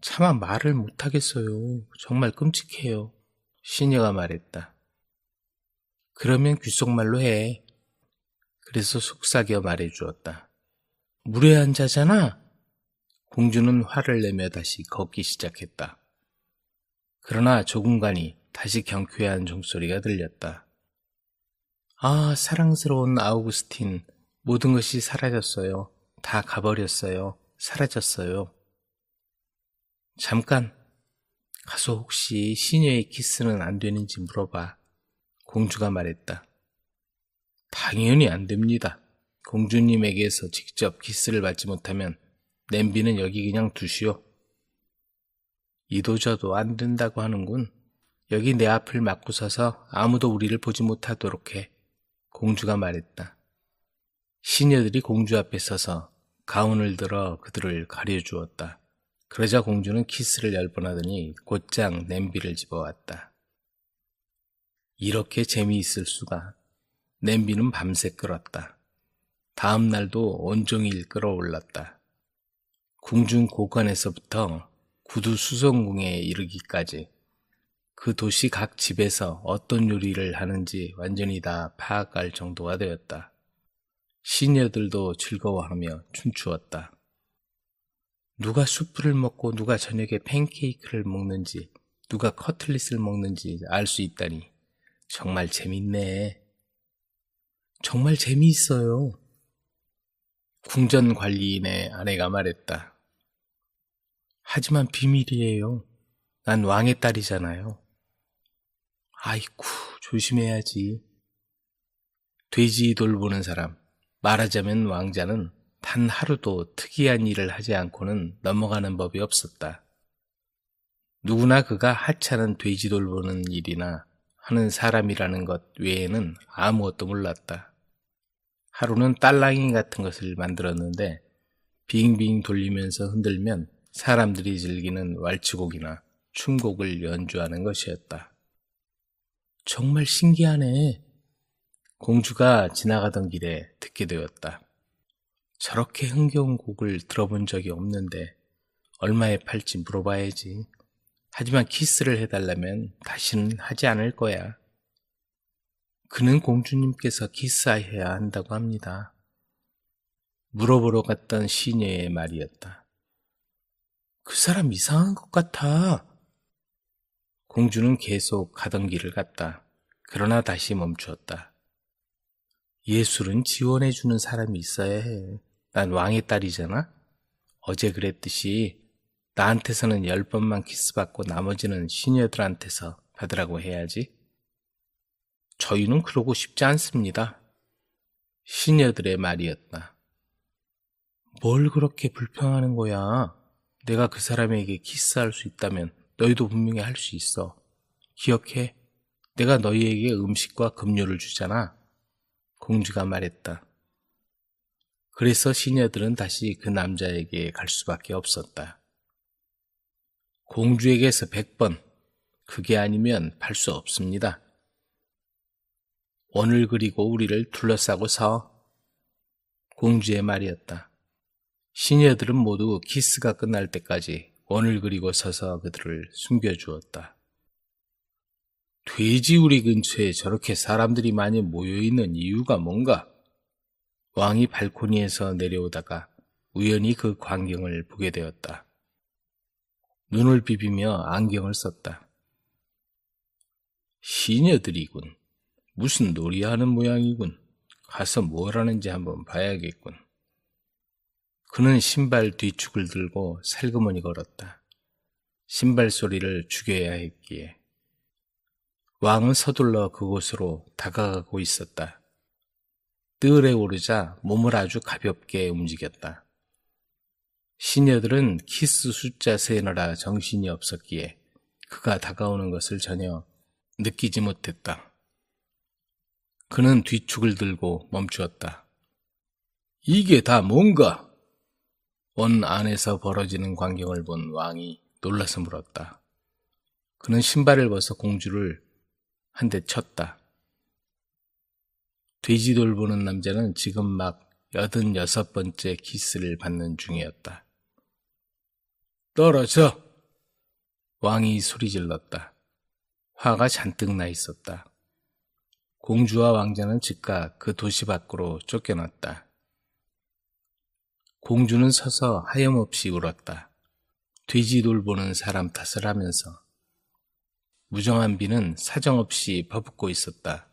차마 말을 못하겠어요. 정말 끔찍해요. 시녀가 말했다. 그러면 귓속말로 해. 그래서 속삭여 말해주었다. 물에 앉아잖아. 공주는 화를 내며 다시 걷기 시작했다. 그러나 조금간이 다시 경쾌한 종소리가 들렸다. 아, 사랑스러운 아우구스틴, 모든 것이 사라졌어요. 다 가버렸어요. 사라졌어요. 잠깐, 가서 혹시 시녀의 키스는 안 되는지 물어봐. 공주가 말했다. 당연히 안 됩니다. 공주님에게서 직접 키스를 받지 못하면 냄비는 여기 그냥 두시오. 이도저도 안 된다고 하는군. 여기 내 앞을 막고 서서 아무도 우리를 보지 못하도록 해. 공주가 말했다. 시녀들이 공주 앞에 서서 가운을 들어 그들을 가려주었다. 그러자 공주는 키스를 10번 하더니 곧장 냄비를 집어왔다. 이렇게 재미있을 수가. 냄비는 밤새 끓었다. 다음 날도 온종일 끓어올랐다. 궁중 고관에서부터 구두 수성궁에 이르기까지 그 도시 각 집에서 어떤 요리를 하는지 완전히 다 파악할 정도가 되었다. 시녀들도 즐거워하며 춤추었다. 누가 수프를 먹고 누가 저녁에 팬케이크를 먹는지, 누가 커틀릿을 먹는지 알 수 있다니 정말 재밌네. 정말 재미있어요. 궁전 관리인의 아내가 말했다. 하지만 비밀이에요. 난 왕의 딸이잖아요. 아이쿠, 조심해야지. 돼지 돌보는 사람, 말하자면 왕자는 단 하루도 특이한 일을 하지 않고는 넘어가는 법이 없었다. 누구나 그가 하찮은 돼지 돌보는 일이나 하는 사람이라는 것 외에는 아무것도 몰랐다. 하루는 딸랑이 같은 것을 만들었는데 빙빙 돌리면서 흔들면 사람들이 즐기는 왈츠곡이나 춤곡을 연주하는 것이었다. 정말 신기하네. 공주가 지나가던 길에 듣게 되었다. 저렇게 흥겨운 곡을 들어본 적이 없는데 얼마에 팔지 물어봐야지. 하지만 키스를 해달라면 다시는 하지 않을 거야. 그는 공주님께서 키스해야 한다고 합니다. 물어보러 갔던 시녀의 말이었다. 그 사람 이상한 것 같아. 공주는 계속 가던 길을 갔다. 그러나 다시 멈추었다. 예술은 지원해주는 사람이 있어야 해. 난 왕의 딸이잖아? 어제 그랬듯이 나한테서는 10번만 키스받고 나머지는 시녀들한테서 받으라고 해야지. 저희는 그러고 싶지 않습니다. 시녀들의 말이었다. 뭘 그렇게 불평하는 거야? 내가 그 사람에게 키스할 수 있다면 너희도 분명히 할 수 있어. 기억해. 내가 너희에게 음식과 급료를 주잖아. 공주가 말했다. 그래서 시녀들은 다시 그 남자에게 갈 수밖에 없었다. 공주에게서 100번, 그게 아니면 팔 수 없습니다. 원을 그리고 우리를 둘러싸고 서. 공주의 말이었다. 시녀들은 모두 키스가 끝날 때까지 원을 그리고 서서 그들을 숨겨주었다. 돼지우리 근처에 저렇게 사람들이 많이 모여있는 이유가 뭔가? 왕이 발코니에서 내려오다가 우연히 그 광경을 보게 되었다. 눈을 비비며 안경을 썼다. 시녀들이군. 무슨 놀이하는 모양이군. 가서 뭘 하는지 한번 봐야겠군. 그는 신발 뒤축을 들고 살그머니 걸었다. 신발 소리를 죽여야 했기에. 왕은 서둘러 그곳으로 다가가고 있었다. 뜰에 오르자 몸을 아주 가볍게 움직였다. 시녀들은 키스 숫자 세느라 정신이 없었기에 그가 다가오는 것을 전혀 느끼지 못했다. 그는 뒤축을 들고 멈추었다. 이게 다 뭔가? 원 안에서 벌어지는 광경을 본 왕이 놀라서 물었다. 그는 신발을 벗어 공주를 한 대 쳤다. 돼지 돌보는 남자는 지금 막 86번째 키스를 받는 중이었다. 떨어져! 왕이 소리질렀다. 화가 잔뜩 나 있었다. 공주와 왕자는 즉각 그 도시 밖으로 쫓겨났다. 공주는 서서 하염없이 울었다. 돼지 돌보는 사람 탓을 하면서. 무정한 비는 사정없이 퍼붓고 있었다.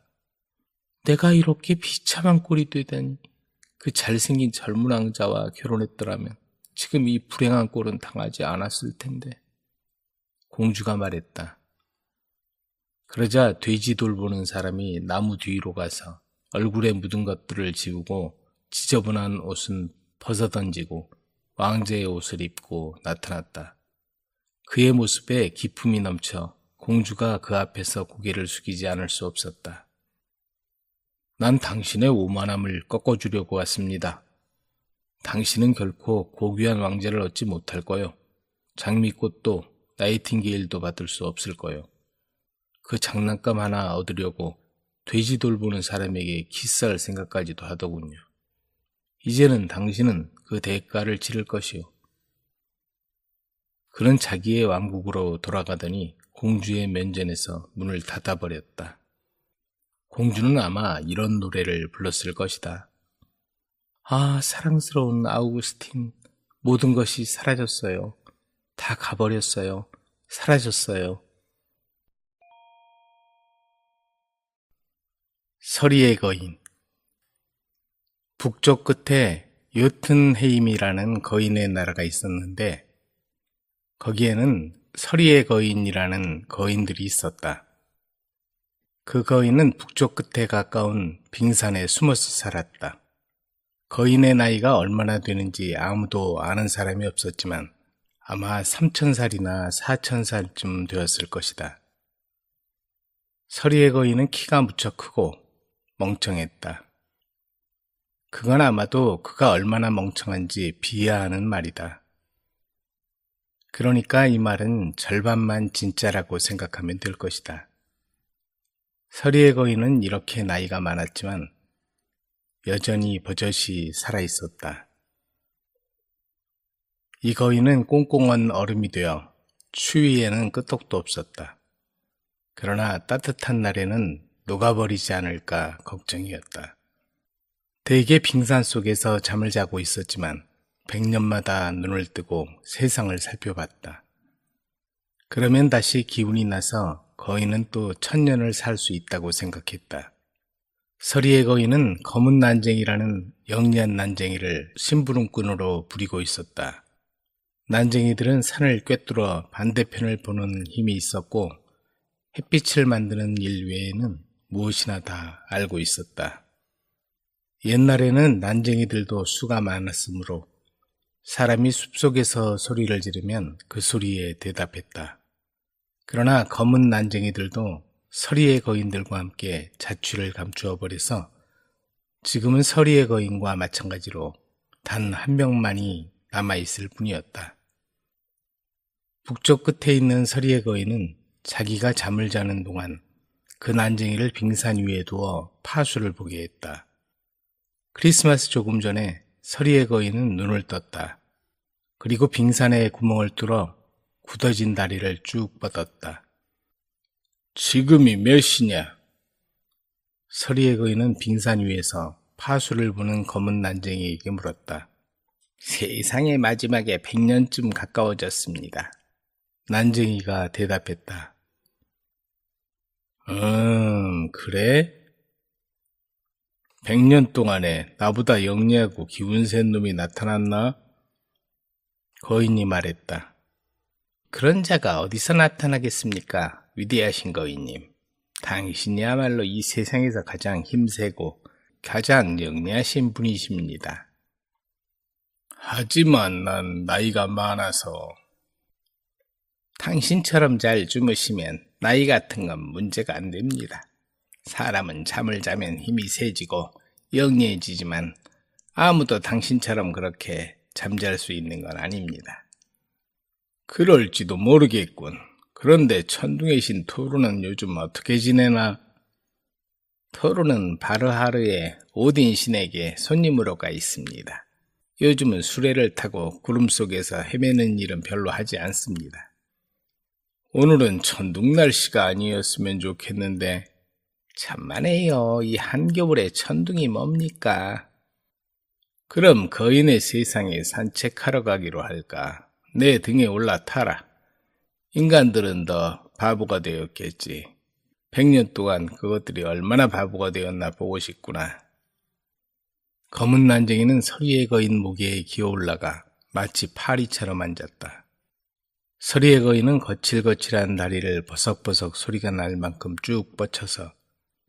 내가 이렇게 비참한 꼴이 되다니. 그 잘생긴 젊은 왕자와 결혼했더라면 지금 이 불행한 꼴은 당하지 않았을 텐데. 공주가 말했다. 그러자 돼지 돌보는 사람이 나무 뒤로 가서 얼굴에 묻은 것들을 지우고 지저분한 옷은 벗어던지고 왕자의 옷을 입고 나타났다. 그의 모습에 기품이 넘쳐 공주가 그 앞에서 고개를 숙이지 않을 수 없었다. 난 당신의 오만함을 꺾어주려고 왔습니다. 당신은 결코 고귀한 왕자를 얻지 못할 거요. 장미꽃도 나이팅게일도 받을 수 없을 거요. 그 장난감 하나 얻으려고 돼지 돌보는 사람에게 키스할 생각까지도 하더군요. 이제는 당신은 그 대가를 치를 것이요. 그는 자기의 왕국으로 돌아가더니 공주의 면전에서 문을 닫아버렸다. 공주는 아마 이런 노래를 불렀을 것이다. 아, 사랑스러운 아우구스틴, 모든 것이 사라졌어요. 다 가버렸어요. 사라졌어요. 서리의 거인. 북쪽 끝에 요튼헤임이라는 거인의 나라가 있었는데 거기에는 서리의 거인이라는 거인들이 있었다. 그 거인은 북쪽 끝에 가까운 빙산에 숨어서 살았다. 거인의 나이가 얼마나 되는지 아무도 아는 사람이 없었지만 아마 3000살이나 4000살쯤 되었을 것이다. 서리의 거인은 키가 무척 크고 멍청했다. 그건 아마도 그가 얼마나 멍청한지 비하하는 말이다. 그러니까 이 말은 절반만 진짜라고 생각하면 될 것이다. 서리의 거인은 이렇게 나이가 많았지만 여전히 버젓이 살아있었다. 이 거인은 꽁꽁한 얼음이 되어 추위에는 끄떡도 없었다. 그러나 따뜻한 날에는 녹아버리지 않을까 걱정이었다. 대개 빙산 속에서 잠을 자고 있었지만 100년마다 눈을 뜨고 세상을 살펴봤다. 그러면 다시 기운이 나서 거인은 또 1000년을 살 수 있다고 생각했다. 서리의 거인은 검은 난쟁이라는 영리한 난쟁이를 심부름꾼으로 부리고 있었다. 난쟁이들은 산을 꿰뚫어 반대편을 보는 힘이 있었고 햇빛을 만드는 일 외에는 무엇이나 다 알고 있었다. 옛날에는 난쟁이들도 수가 많았으므로 사람이 숲속에서 소리를 지르면 그 소리에 대답했다. 그러나 검은 난쟁이들도 서리의 거인들과 함께 자취를 감추어 버려서 지금은 서리의 거인과 마찬가지로 단 한 명만이 남아있을 뿐이었다. 북쪽 끝에 있는 서리의 거인은 자기가 잠을 자는 동안 그 난쟁이를 빙산 위에 두어 파수를 보게 했다. 크리스마스 조금 전에 서리의 거인은 눈을 떴다. 그리고 빙산에 구멍을 뚫어 굳어진 다리를 쭉 뻗었다. 지금이 몇 시냐? 서리의 거인은 빙산 위에서 파수를 보는 검은 난쟁이에게 물었다. 세상의 마지막에 100년쯤 가까워졌습니다. 난쟁이가 대답했다. 그래? 100년 동안에 나보다 영리하고 기운 센 놈이 나타났나? 거인이 말했다. 그런 자가 어디서 나타나겠습니까? 위대하신 거인님. 당신이야말로 이 세상에서 가장 힘세고 가장 영리하신 분이십니다. 하지만 난 나이가 많아서. 당신처럼 잘 주무시면 나이 같은 건 문제가 안 됩니다. 사람은 잠을 자면 힘이 세지고 영리해지지만 아무도 당신처럼 그렇게 잠잘 수 있는 건 아닙니다. 그럴지도 모르겠군. 그런데 천둥의 신 토르는 요즘 어떻게 지내나? 토르는 바르하르의 오딘 신에게 손님으로 가 있습니다. 요즘은 수레를 타고 구름 속에서 헤매는 일은 별로 하지 않습니다. 오늘은 천둥 날씨가 아니었으면 좋겠는데 천만에요. 이 한겨울에 천둥이 뭡니까? 그럼 거인의 세상에 산책하러 가기로 할까? 내 등에 올라타라. 인간들은 더 바보가 되었겠지. 100년 동안 그것들이 얼마나 바보가 되었나 보고 싶구나. 검은 난쟁이는 서리의 거인 무게에 기어올라가 마치 파리처럼 앉았다. 서리의 거인은 거칠거칠한 다리를 버석버석 소리가 날 만큼 쭉 뻗쳐서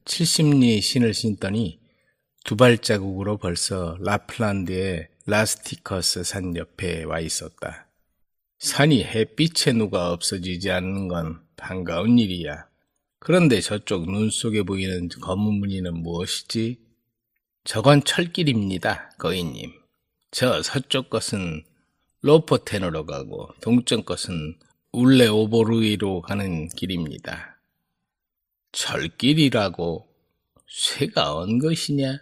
70리의 신을 신더니 두 발자국으로 벌써 라플란드의 라스티커스 산 옆에 와 있었다. 산이 햇빛에 녹아 없어지지 않는 건 반가운 일이야. 그런데 저쪽 눈 속에 보이는 검은 무늬는 무엇이지? 저건 철길입니다, 거인님. 저 서쪽 것은 로포텐으로 가고 동쪽 것은 울레오보르이로 가는 길입니다. 철길이라고 쇠가 언 것이냐?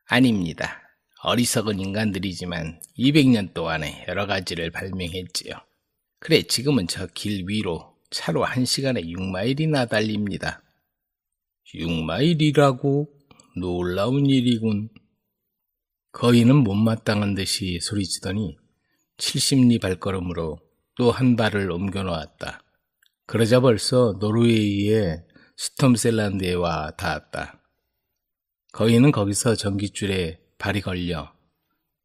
아닙니다. 어리석은 인간들이지만 200년 동안에 여러 가지를 발명했지요. 그래, 지금은 저 길 위로 차로 1시간에 6마일이나 달립니다. 6마일이라고? 놀라운 일이군. 거인은 못마땅한 듯이 소리치더니 70리 발걸음으로 또 한 발을 옮겨 놓았다. 그러자 벌써 노르웨이의 스톰셀란드에 와 닿았다. 거인은 거기서 전깃줄에 발이 걸려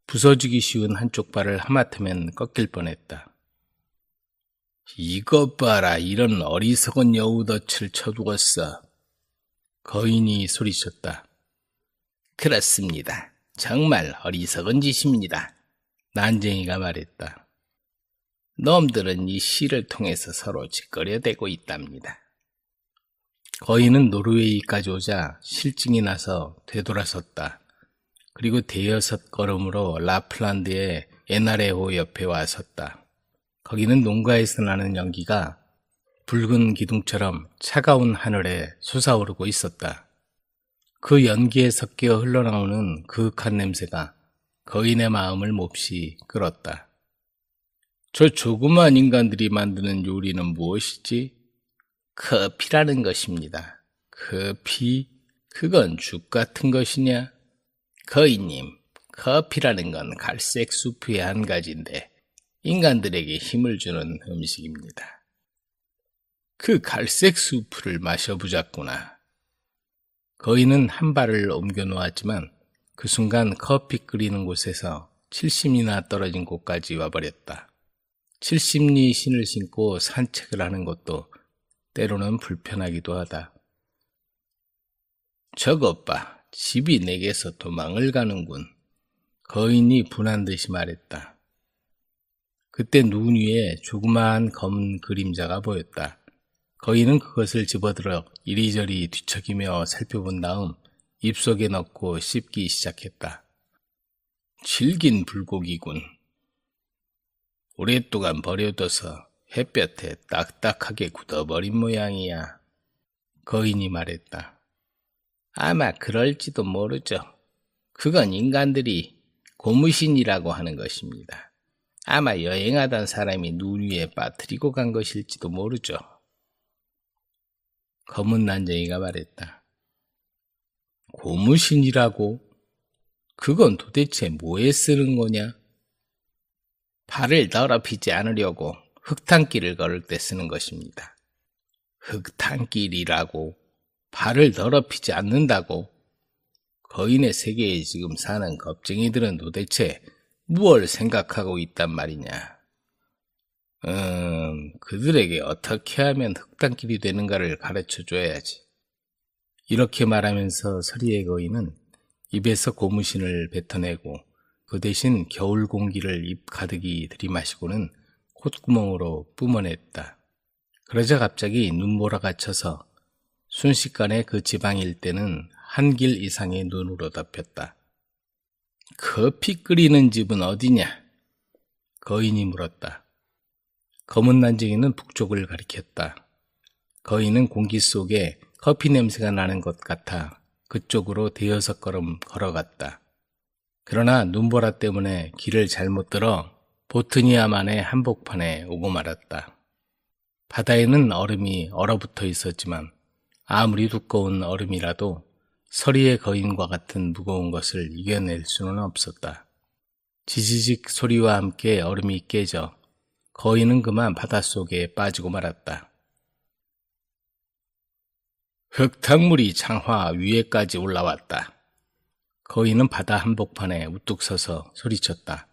부서지기 쉬운 한쪽 발을 하마터면 꺾일 뻔했다. 이것 봐라, 이런 어리석은 여우덫을 쳐두었어. 거인이 소리쳤다. 그렇습니다. 정말 어리석은 짓입니다. 난쟁이가 말했다. 놈들은 이 시를 통해서 서로 짓거려대고 있답니다. 거인은 노르웨이까지 오자 실증이 나서 되돌아섰다. 그리고 대여섯 걸음으로 라플란드의 에나레호 옆에 와 섰다. 거기는 농가에서 나는 연기가 붉은 기둥처럼 차가운 하늘에 솟아오르고 있었다. 그 연기에 섞여 흘러나오는 그윽한 냄새가 거인의 마음을 몹시 끌었다. 저 조그만 인간들이 만드는 요리는 무엇이지? 커피라는 것입니다. 커피? 그건 죽 같은 것이냐? 거인님, 커피라는 건 갈색 수프의 한 가지인데 인간들에게 힘을 주는 음식입니다. 그 갈색 수프를 마셔보자꾸나. 거인은 한 발을 옮겨 놓았지만 그 순간 커피 끓이는 곳에서 70리나 떨어진 곳까지 와버렸다. 70리 신을 신고 산책을 하는 것도 때로는 불편하기도 하다. 저것 봐, 집이 내게서 도망을 가는군. 거인이 분한 듯이 말했다. 그때 눈 위에 조그마한 검은 그림자가 보였다. 거인은 그것을 집어들어 이리저리 뒤척이며 살펴본 다음 입속에 넣고 씹기 시작했다. 질긴 불고기군. 오랫동안 버려둬서 햇볕에 딱딱하게 굳어버린 모양이야. 거인이 말했다. 아마 그럴지도 모르죠. 그건 인간들이 고무신이라고 하는 것입니다. 아마 여행하던 사람이 눈 위에 빠뜨리고 간 것일지도 모르죠. 검은 난쟁이가 말했다. 고무신이라고? 그건 도대체 뭐에 쓰는 거냐? 발을 더럽히지 않으려고 흙탕길을 걸을 때 쓰는 것입니다. 흙탕길이라고? 발을 더럽히지 않는다고? 거인의 세계에 지금 사는 겁쟁이들은 도대체 무엇을 생각하고 있단 말이냐? 그들에게 어떻게 하면 흙탕길이 되는가를 가르쳐줘야지. 이렇게 말하면서 서리의 거인은 입에서 고무신을 뱉어내고 그 대신 겨울 공기를 입 가득히 들이마시고는 콧구멍으로 뿜어냈다. 그러자 갑자기 눈보라가 쳐서 순식간에 그 지방 일대는 한 길 이상의 눈으로 덮였다. 커피 끓이는 집은 어디냐? 거인이 물었다. 검은 난쟁이는 북쪽을 가리켰다. 거인은 공기 속에 커피 냄새가 나는 것 같아 그쪽으로 대여섯 걸음 걸어갔다. 그러나 눈보라 때문에 길을 잘못 들어 보트니아만의 한복판에 오고 말았다. 바다에는 얼음이 얼어붙어 있었지만 아무리 두꺼운 얼음이라도 서리의 거인과 같은 무거운 것을 이겨낼 수는 없었다. 지지직 소리와 함께 얼음이 깨져 거인은 그만 바닷속에 빠지고 말았다. 흙탕물이 장화 위에까지 올라왔다. 거인은 바다 한복판에 우뚝 서서 소리쳤다.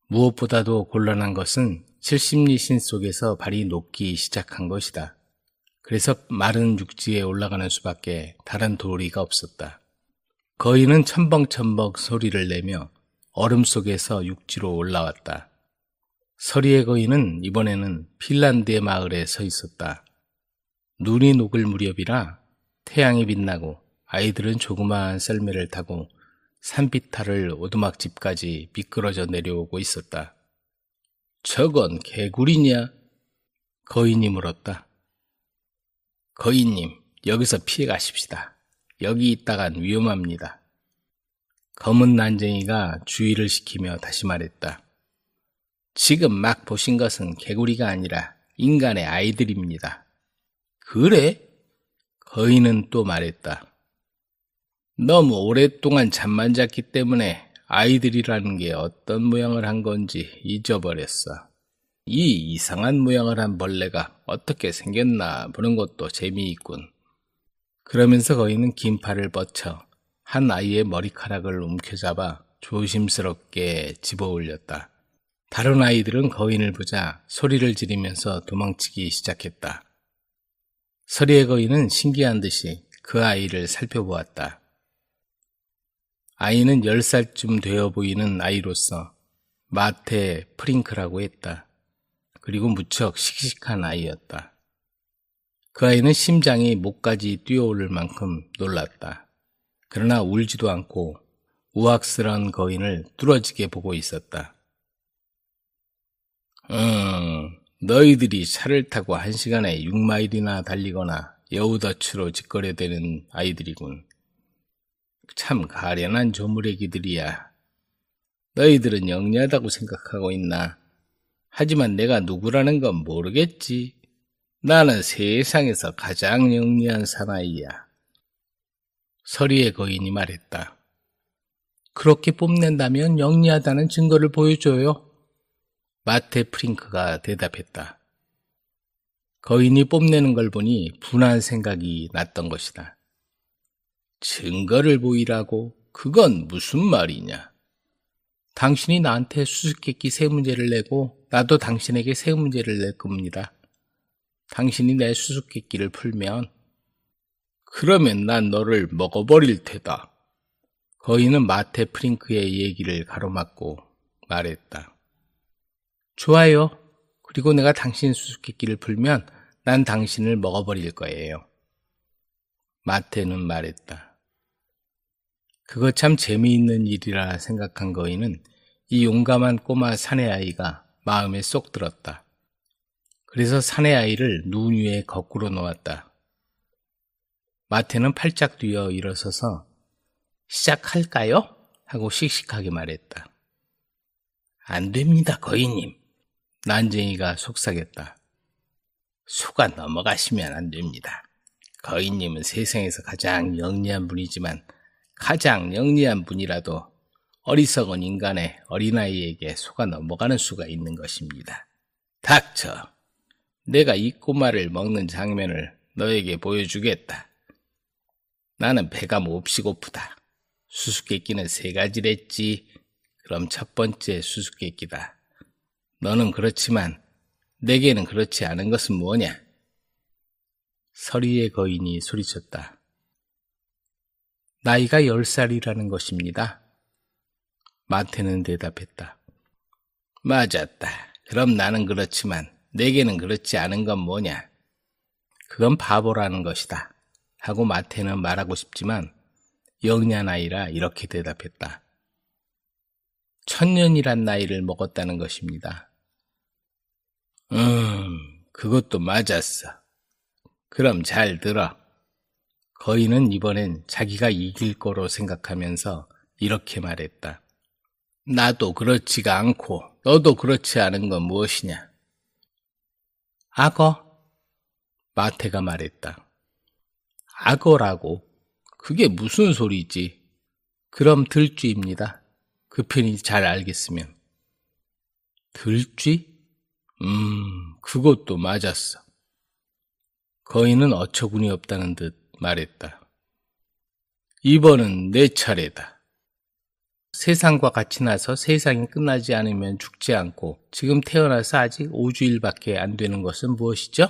무엇보다도 곤란한 것은 70리신 속에서 발이 녹기 시작한 것이다. 그래서 마른 육지에 올라가는 수밖에 다른 도리가 없었다. 거인은 첨벙첨벙 소리를 내며 얼음 속에서 육지로 올라왔다. 서리의 거인은 이번에는 핀란드의 마을에 서 있었다. 눈이 녹을 무렵이라 태양이 빛나고 아이들은 조그마한 썰매를 타고 산비탈을 오두막집까지 미끄러져 내려오고 있었다. 저건 개구리냐? 거인이 물었다. 거인님, 여기서 피해 가십시다. 여기 있다간 위험합니다. 검은 난쟁이가 주의를 시키며 다시 말했다. 지금 막 보신 것은 개구리가 아니라 인간의 아이들입니다. 그래? 거인은 또 말했다. 너무 오랫동안 잠만 잤기 때문에 아이들이라는 게 어떤 모양을 한 건지 잊어버렸어. 이 이상한 모양을 한 벌레가 어떻게 생겼나 보는 것도 재미있군. 그러면서 거인은 긴 팔을 뻗쳐 한 아이의 머리카락을 움켜잡아 조심스럽게 집어올렸다. 다른 아이들은 거인을 보자 소리를 지르면서 도망치기 시작했다. 서리의 거인은 신기한 듯이 그 아이를 살펴보았다. 아이는 10살쯤 되어 보이는 아이로서 마테 프링크라고 했다. 그리고 무척 씩씩한 아이였다. 그 아이는 심장이 목까지 뛰어오를 만큼 놀랐다. 그러나 울지도 않고 우악스러운 거인을 뚫어지게 보고 있었다. 너희들이 차를 타고 1시간에 6마일이나 달리거나 여우덧치로 짓거려대는 아이들이군. 참 가련한 조무래기들이야. 너희들은 영리하다고 생각하고 있나? 하지만 내가 누구라는 건 모르겠지. 나는 세상에서 가장 영리한 사나이야. 서리의 거인이 말했다. 그렇게 뽐낸다면 영리하다는 증거를 보여줘요. 마테 프링크가 대답했다. 거인이 뽐내는 걸 보니 분한 생각이 났던 것이다. 증거를 보이라고? 그건 무슨 말이냐? 당신이 나한테 수수께끼 3문제를 내고 나도 당신에게 3문제를 낼 겁니다. 당신이 내 수수께끼를 풀면 그러면 난 너를 먹어버릴 테다. 거인은 마테 프링크의 얘기를 가로막고 말했다. 좋아요. 그리고 내가 당신 수수께끼를 풀면 난 당신을 먹어버릴 거예요. 마테는 말했다. 그거 참 재미있는 일이라 생각한 거인은 이 용감한 꼬마 사내아이가 마음에 쏙 들었다. 그래서 사내아이를 눈 위에 거꾸로 놓았다. 마테는 팔짝 뛰어 일어서서 시작할까요? 하고 씩씩하게 말했다. 안 됩니다, 거인님. 난쟁이가 속삭였다. 속아 넘어가시면 안 됩니다. 거인님은 세상에서 가장 영리한 분이지만 가장 영리한 분이라도 어리석은 인간의 어린아이에게 속아 넘어가는 수가 있는 것입니다. 닥쳐. 내가 이 꼬마를 먹는 장면을 너에게 보여주겠다. 나는 배가 몹시 고프다. 수수께끼는 3가지랬지. 그럼 첫 번째 수수께끼다. 너는 그렇지만 내게는 그렇지 않은 것은 뭐냐? 서리의 거인이 소리쳤다. 나이가 10살이라는 것입니다. 마테는 대답했다. 맞았다. 그럼 나는 그렇지만 내게는 그렇지 않은 건 뭐냐? 그건 바보라는 것이다. 하고 마테는 말하고 싶지만 영리한 아이라 이렇게 대답했다. 1000년이란 나이를 먹었다는 것입니다. 그것도 맞았어. 그럼 잘 들어. 거인은 이번엔 자기가 이길 거로 생각하면서 이렇게 말했다. 나도 그렇지가 않고 너도 그렇지 않은 건 무엇이냐? 악어. 마테가 말했다. 악어라고. 그게 무슨 소리지? 그럼 들쥐입니다. 그 편이 잘 알겠으면. 들쥐? 그것도 맞았어. 거인은 어처구니 없다는 듯 말했다. 이번은 내 차례다. 세상과 같이 나서 세상이 끝나지 않으면 죽지 않고 지금 태어나서 아직 5주일밖에 안 되는 것은 무엇이죠?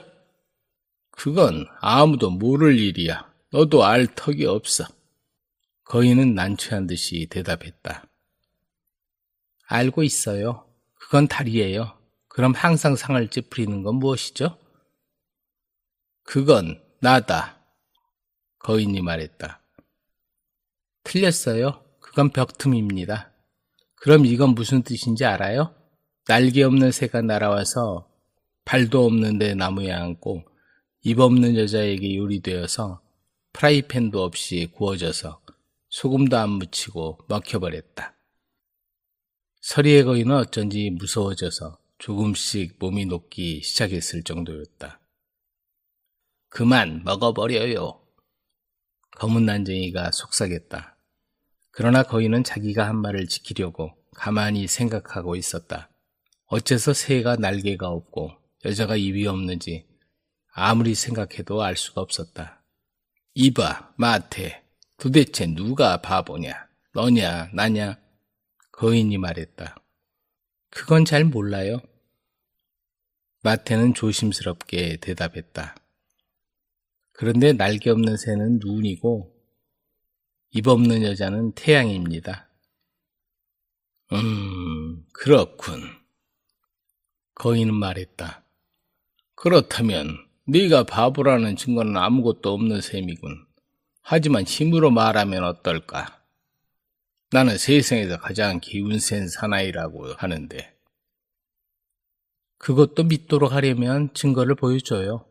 그건 아무도 모를 일이야. 너도 알 턱이 없어. 거인은 난처한 듯이 대답했다. 알고 있어요. 그건 달이에요. 그럼 항상 상을 찌푸리는 건 무엇이죠? 그건 나다. 거인이 말했다. 틀렸어요. 그건 벽틈입니다. 그럼 이건 무슨 뜻인지 알아요? 날개 없는 새가 날아와서 발도 없는데 나무에 앉고 입 없는 여자에게 요리되어서 프라이팬도 없이 구워져서 소금도 안 묻히고 먹혀버렸다. 서리의 거인은 어쩐지 무서워져서 조금씩 몸이 녹기 시작했을 정도였다. 그만 먹어버려요. 검은 난쟁이가 속삭였다. 그러나 거인은 자기가 한 말을 지키려고 가만히 생각하고 있었다. 어째서 새가 날개가 없고 여자가 입이 없는지 아무리 생각해도 알 수가 없었다. 이봐, 마태. 도대체 누가 바보냐? 너냐, 나냐? 거인이 말했다. 그건 잘 몰라요. 마태는 조심스럽게 대답했다. 그런데 날개 없는 새는 눈이고 입 없는 여자는 태양입니다. 그렇군. 거인은 말했다. 그렇다면 네가 바보라는 증거는 아무것도 없는 셈이군. 하지만 힘으로 말하면 어떨까? 나는 세상에서 가장 기운 센 사나이라고 하는데. 그것도 믿도록 하려면 증거를 보여줘요.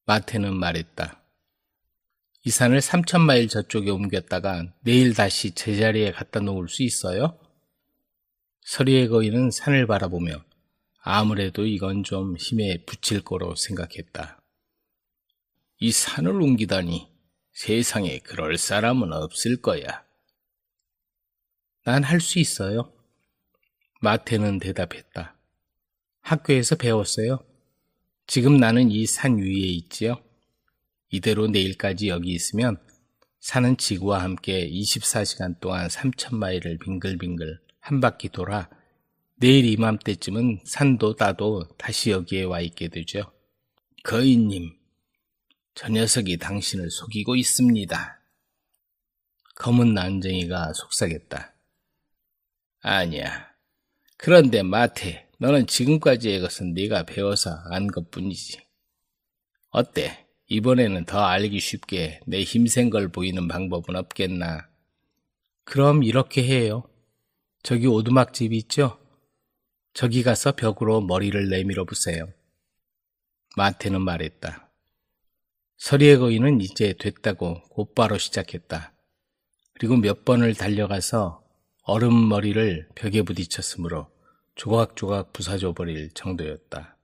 마태는 말했다. 이 산을 3,000마일 저쪽에 옮겼다가 내일 다시 제자리에 갖다 놓을 수 있어요? 서리의 거인은 산을 바라보며 아무래도 이건 좀 힘에 부칠 거로 생각했다. 이 산을 옮기다니 세상에 그럴 사람은 없을 거야. 난 할 수 있어요. 마태는 대답했다. 학교에서 배웠어요. 지금 나는 이 산 위에 있지요. 이대로 내일까지 여기 있으면 산은 지구와 함께 24시간 동안 3,000마일을 빙글빙글 한 바퀴 돌아 내일 이맘때쯤은 산도 나도 다시 여기에 와 있게 되죠. 거인님, 저 녀석이 당신을 속이고 있습니다. 검은 난쟁이가 속삭였다. 아니야. 그런데 마태, 너는 지금까지의 것은 네가 배워서 안 것뿐이지. 어때? 이번에는 더 알기 쉽게 내 힘센 걸 보이는 방법은 없겠나? 그럼 이렇게 해요. 저기 오두막집 있죠? 저기 가서 벽으로 머리를 내밀어 보세요. 마태는 말했다. 서리의 거인은 이제 됐다고 곧바로 시작했다. 그리고 몇 번을 달려가서 얼음 머리를 벽에 부딪혔으므로 조각조각 부사져 버릴 정도였다.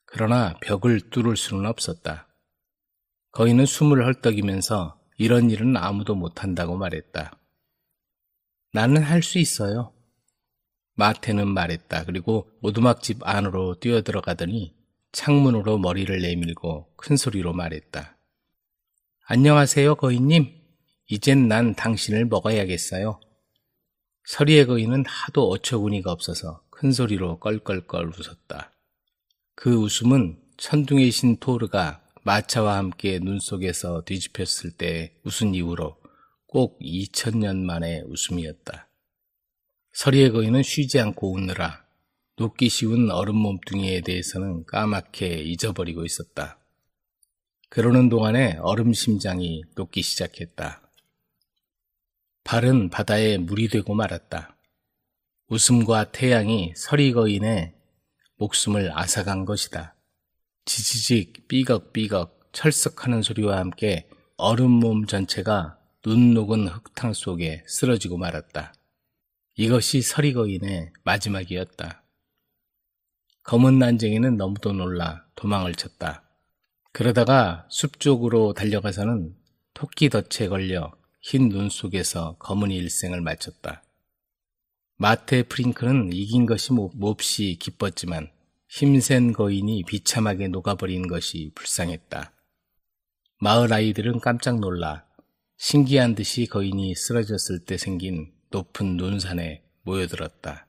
그러나 벽을 뚫을 수는 없었다. 거인은 숨을 헐떡이면서 이런 일은 아무도 못한다고 말했다. 나는 할 수 있어요. 마태는 말했다. 그리고 오두막집 안으로 뛰어들어가더니 창문으로 머리를 내밀고 큰 소리로 말했다. 안녕하세요, 거인님. 이젠 난 당신을 먹어야겠어요. 서리의 거인은 하도 어처구니가 없어서 큰 소리로 껄껄껄 웃었다. 그 웃음은 천둥의 신 토르가 마차와 함께 눈 속에서 뒤집혔을 때 웃은 이후로 꼭 2000년 만의 웃음이었다. 서리의 거인은 쉬지 않고 웃느라 녹기 쉬운 얼음 몸뚱이에 대해서는 까맣게 잊어버리고 있었다. 그러는 동안에 얼음 심장이 녹기 시작했다. 발은 바다에 물이 되고 말았다. 웃음과 태양이 서리 거인의 목숨을 앗아간 것이다. 지지직 삐걱삐걱 철썩하는 소리와 함께 얼음 몸 전체가 눈 녹은 흙탕 속에 쓰러지고 말았다. 이것이 서리 거인의 마지막이었다. 검은 난쟁이는 너무도 놀라 도망을 쳤다. 그러다가 숲 쪽으로 달려가서는 토끼 덫에 걸려 흰 눈 속에서 검은 일생을 마쳤다. 마테 프링크는 이긴 것이 몹시 기뻤지만 힘센 거인이 비참하게 녹아버린 것이 불쌍했다. 마을 아이들은 깜짝 놀라 신기한 듯이 거인이 쓰러졌을 때 생긴 높은 눈산에 모여들었다.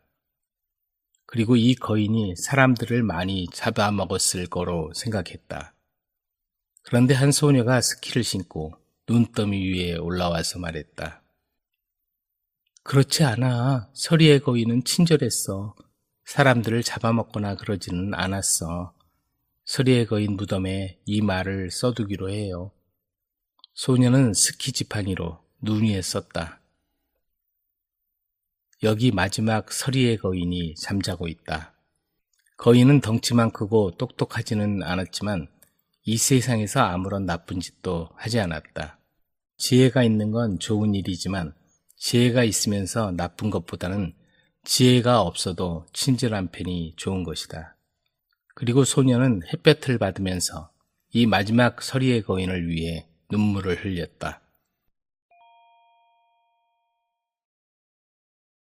그리고 이 거인이 사람들을 많이 잡아먹었을 거로 생각했다. 그런데 한 소녀가 스키를 신고 눈더미 위에 올라와서 말했다. 그렇지 않아. 서리의 거인은 친절했어. 사람들을 잡아먹거나 그러지는 않았어. 서리의 거인 무덤에 이 말을 써두기로 해요. 소녀는 스키 지팡이로 눈 위에 썼다. 여기 마지막 서리의 거인이 잠자고 있다. 거인은 덩치만 크고 똑똑하지는 않았지만 이 세상에서 아무런 나쁜 짓도 하지 않았다. 지혜가 있는 건 좋은 일이지만 지혜가 있으면서 나쁜 것보다는 지혜가 없어도 친절한 편이 좋은 것이다. 그리고 소녀는 햇볕을 받으면서 이 마지막 서리의 거인을 위해 눈물을 흘렸다.